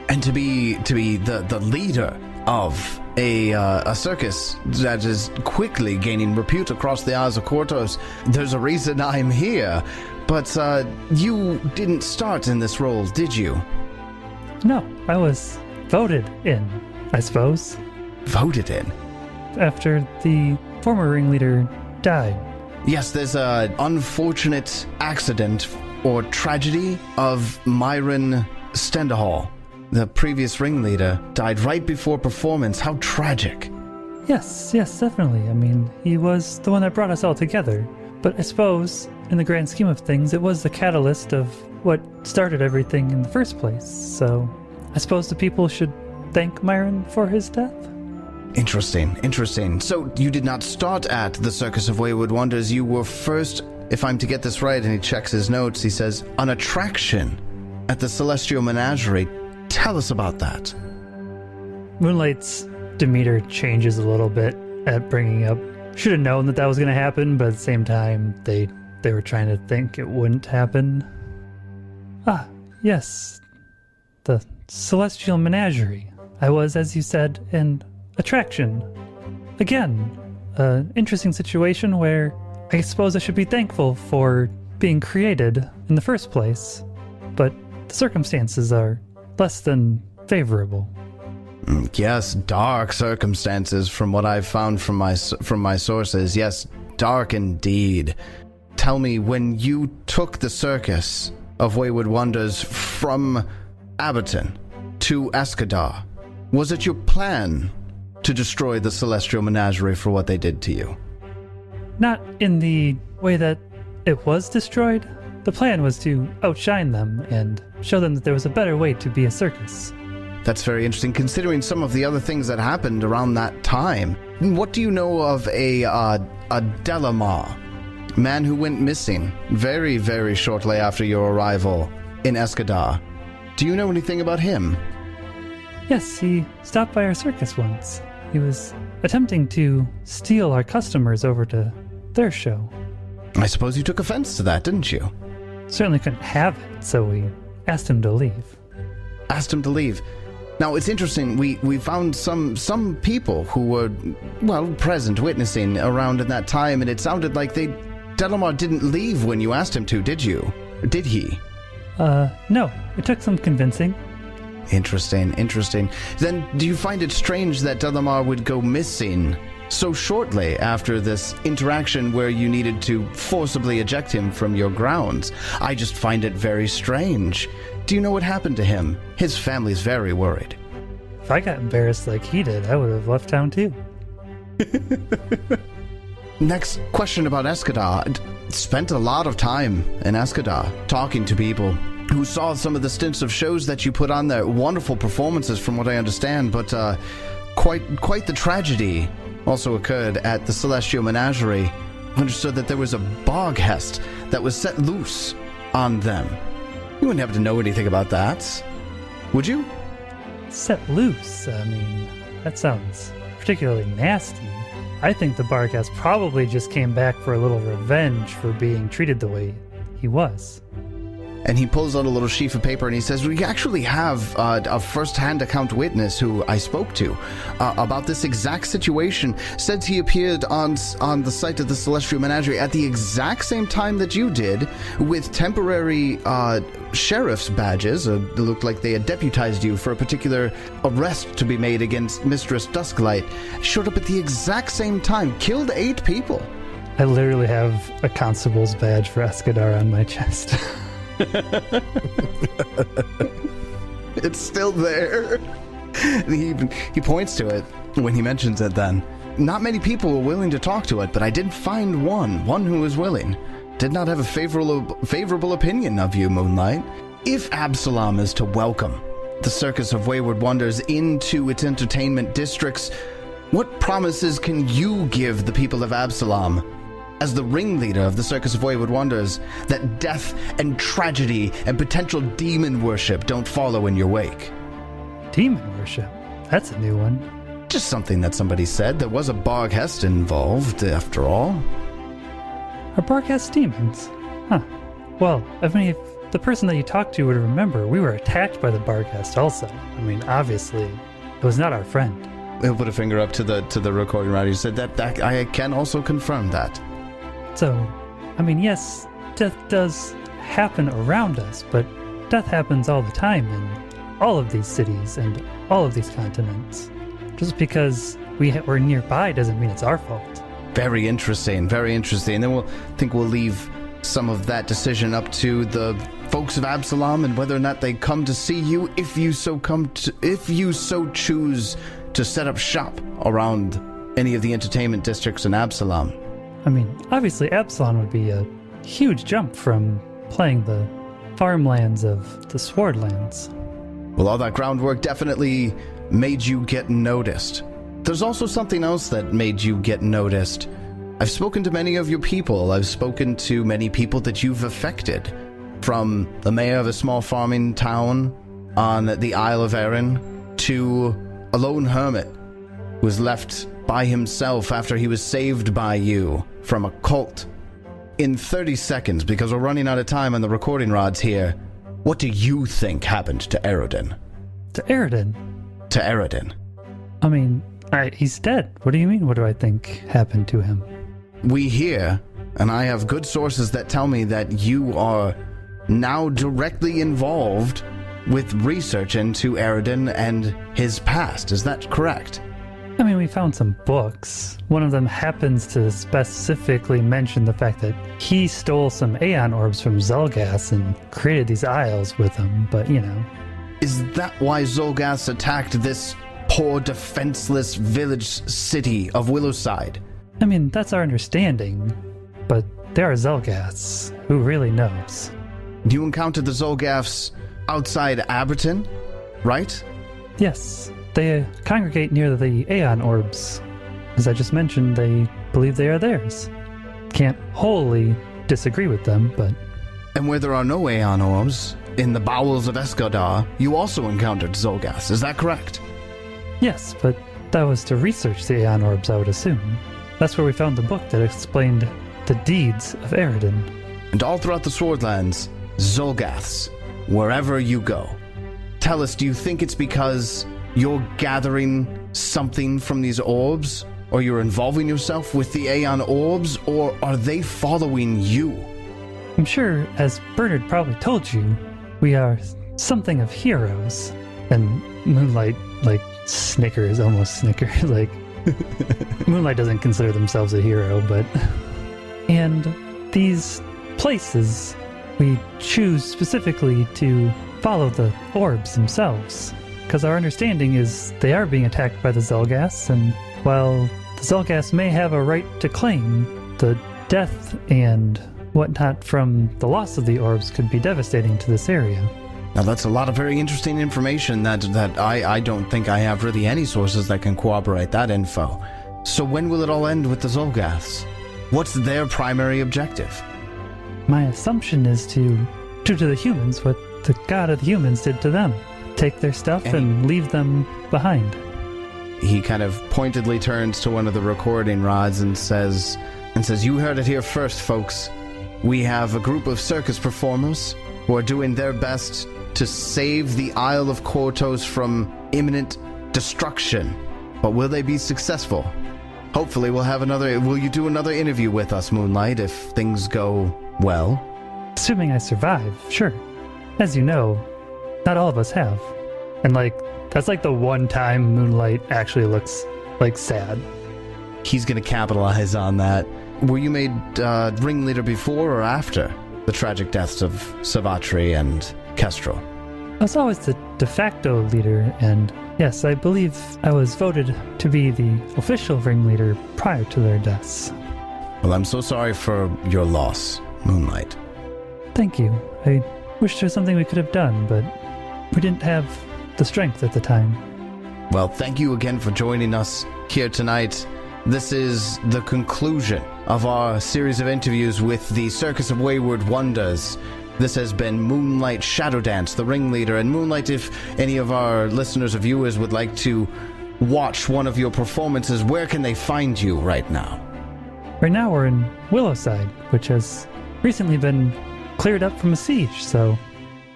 Speaker 2: And to be the leader of a circus that is quickly gaining repute across the Isles of Kortos, there's a reason I'm here. But you didn't start in this role, did you?
Speaker 5: No, I was voted in, I suppose.
Speaker 2: Voted in?
Speaker 5: After the former ringleader died.
Speaker 2: Yes, there's an unfortunate accident or tragedy of Myron Stendahall. The previous ringleader died right before performance. How tragic.
Speaker 5: Yes, definitely. I mean, he was the one that brought us all together. But I suppose, in the grand scheme of things, it was the catalyst of what started everything in the first place. So, I suppose the people should thank Myron for his death?
Speaker 2: Interesting. So, you did not start at the Circus of Wayward Wonders. You were first if I'm to get this right, and he checks his notes, he says, an attraction at the Celestial Menagerie. Tell us about that.
Speaker 5: Moonlight's demeanor changes a little bit at bringing up. Should have known that that was going to happen, but at the same time, they were trying to think it wouldn't happen. Ah, yes. The Celestial Menagerie. I was, as you said, an attraction. Again, an interesting situation where I suppose I should be thankful for being created in the first place, but the circumstances are less than favorable.
Speaker 2: Yes, dark circumstances from what I've found from my sources. Yes, dark indeed. Tell me, when you took the Circus of Wayward Wonders from Aberton to Escadar, was it your plan to destroy the Celestial Menagerie for what they did to you?
Speaker 5: Not in the way that it was destroyed. The plan was to outshine them and show them that there was a better way to be a circus.
Speaker 2: That's very interesting, considering some of the other things that happened around that time. What do you know of a Delamar, man who went missing very, very shortly after your arrival in Escadar? Do you know anything about him?
Speaker 5: Yes, he stopped by our circus once. He was attempting to steal our customers over to their show.
Speaker 2: I suppose you took offense to that, didn't you?
Speaker 5: Certainly couldn't have it, so we asked him to leave.
Speaker 2: Asked him to leave. Now, it's interesting, we found some people who were, well, present, witnessing around in that time, and it sounded like Delamar didn't leave when you asked him to, did you? Or did he?
Speaker 5: No. It took some convincing.
Speaker 2: Interesting. Then, do you find it strange that Delamar would go missing so shortly after this interaction where you needed to forcibly eject him from your grounds? I just find it very strange. Do you know what happened to him? His family's very worried.
Speaker 5: If I got embarrassed like he did, I would have left town too.
Speaker 2: Next question about Escadar. Spent a lot of time in Escadar talking to people who saw some of the stints of shows that you put on there. Wonderful performances from what I understand, but quite the tragedy also occurred at the Celestial Menagerie. Understood that there was a Barghest that was set loose on them. You wouldn't happen to know anything about that, would you?
Speaker 5: Set loose? I mean, that sounds particularly nasty. I think the Barghest probably just came back for a little revenge for being treated the way he was.
Speaker 2: And he pulls out a little sheaf of paper and he says, we actually have a first-hand account witness who I spoke to about this exact situation. Says he appeared on the site of the Celestial Menagerie at the exact same time that you did, with temporary sheriff's badges. It looked like they had deputized you for a particular arrest to be made against Mistress Dusklight. Showed up at the exact same time, killed 8 people.
Speaker 5: I literally have a constable's badge for Escadar on my chest.
Speaker 2: It's still there. He points to it when he mentions it then. Not many people were willing to talk to it, but I did find one who was willing. Did not have a favorable opinion of you, Moonlight. If Absalom is to welcome the Circus of Wayward Wonders into its entertainment districts, what promises can you give the people of Absalom as the ringleader of the Circus of Wayward Wonders, that death and tragedy and potential demon worship don't follow in your wake?
Speaker 5: Demon worship? That's a new one.
Speaker 2: Just something that somebody said. There was a Barghest involved, after all.
Speaker 5: Are Barghest demons? Huh. Well, I mean, if the person that you talked to would remember, we were attacked by the Barghest also. I mean, obviously, it was not our friend.
Speaker 2: He'll put a finger up to the recording writer. He said that I can also confirm that.
Speaker 5: So, I mean, yes, death does happen around us, but death happens all the time in all of these cities and all of these continents. Just because we're nearby doesn't mean it's our fault.
Speaker 2: Very interesting, very interesting. And then we'll leave some of that decision up to the folks of Absalom and whether or not they come to see you, if you so choose to set up shop around any of the entertainment districts in Absalom.
Speaker 5: I mean, obviously Absalom would be a huge jump from playing the farmlands of the Swordlands.
Speaker 2: Well, all that groundwork definitely made you get noticed. There's also something else that made you get noticed. I've spoken to many of your people. I've spoken to many people that you've affected. From the mayor of a small farming town on the Isle of Arran to a lone hermit who was left by himself after he was saved by you from a cult. In 30 seconds, because we're running out of time on the recording rods here, what do you think happened to Aerodin?
Speaker 5: To Aerodin?
Speaker 2: To Aerodin.
Speaker 5: I mean, he's dead. What do you mean, what do I think happened to him?
Speaker 2: We hear, and I have good sources that tell me that you are now directly involved with research into Aerodin and his past. Is that correct?
Speaker 5: I mean, we found some books. One of them happens to specifically mention the fact that he stole some Aeon orbs from xulgath and created these isles with them, but you know.
Speaker 2: Is that why xulgath attacked this poor defenseless village city of Willowside?
Speaker 5: I mean, that's our understanding, but there are xulgaths. Who really knows?
Speaker 2: You encountered the xulgaths outside Aberton, right?
Speaker 5: Yes, they congregate near the Aeon orbs. As I just mentioned, they believe they are theirs. Can't wholly disagree with them, but...
Speaker 2: And where there are no Aeon orbs, in the bowels of Escadar, you also encountered xulgaths, is that correct?
Speaker 5: Yes, but that was to research the Aeon orbs, I would assume. That's where we found the book that explained the deeds of Aerodin.
Speaker 2: And all throughout the Swordlands, xulgaths, wherever you go. Tell us, do you think it's because you're gathering something from these orbs? Or you're involving yourself with the Aeon orbs? Or are they following you?
Speaker 5: I'm sure, as Bernard probably told you, we are something of heroes. And Moonlight, snickers, like... Moonlight doesn't consider themselves a hero, but... And these places, we choose specifically to follow the orbs themselves. Because our understanding is they are being attacked by the xulgaths, and while the xulgaths may have a right to claim, the death and whatnot from the loss of the orbs could be devastating to this area.
Speaker 2: Now that's a lot of very interesting information that I don't think I have really any sources that can corroborate that info. So when will it all end with the xulgaths? What's their primary objective?
Speaker 5: My assumption is to do to the humans what the god of the humans did to them. Take their stuff and leave them behind.
Speaker 2: He kind of pointedly turns to one of the recording rods and says, you heard it here first, folks. We have a group of circus performers who are doing their best to save the Isle of Kortos from imminent destruction. But will they be successful? Hopefully will you do another interview with us, Moonlight, if things go well?
Speaker 5: Assuming I survive, sure. As you know, not all of us have. And that's the one time Moonlight actually looks sad.
Speaker 2: He's gonna capitalize on that. Were you made ringleader before or after the tragic deaths of Savatri and Kestrel?
Speaker 5: I was always the de facto leader, and yes, I believe I was voted to be the official ringleader prior to their deaths.
Speaker 2: Well, I'm so sorry for your loss, Moonlight.
Speaker 5: Thank you. I wish there was something we could have done, but we didn't have the strength at the time.
Speaker 2: Well, thank you again for joining us here tonight. This is the conclusion of our series of interviews with the Circus of Wayward Wonders. This has been Moonlight Shadow Dance, the ringleader. And Moonlight, if any of our listeners or viewers would like to watch one of your performances, where can they find you right now?
Speaker 5: Right now we're in Willowside, which has recently been cleared up from a siege, so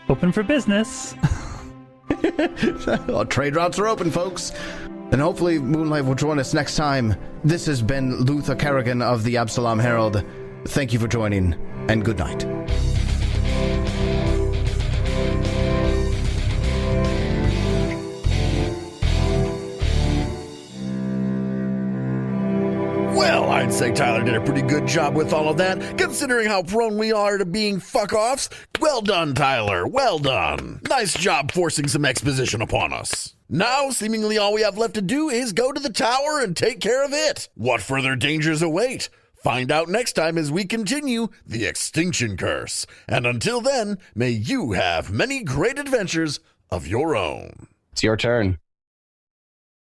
Speaker 5: open for business.
Speaker 2: Well, trade routes are open, folks. And hopefully Moonlight will join us next time. This has been Luther Kerrigan of the Absalom Herald. Thank you for joining, and good night.
Speaker 1: Well, I'd say Tyler did a pretty good job with all of that, considering how prone we are to being fuck-offs. Well done, Tyler. Well done. Nice job forcing some exposition upon us. Now, seemingly all we have left to do is go to the tower and take care of it. What further dangers await? Find out next time as we continue the Extinction Curse. And until then, may you have many great adventures of your own.
Speaker 2: It's your turn.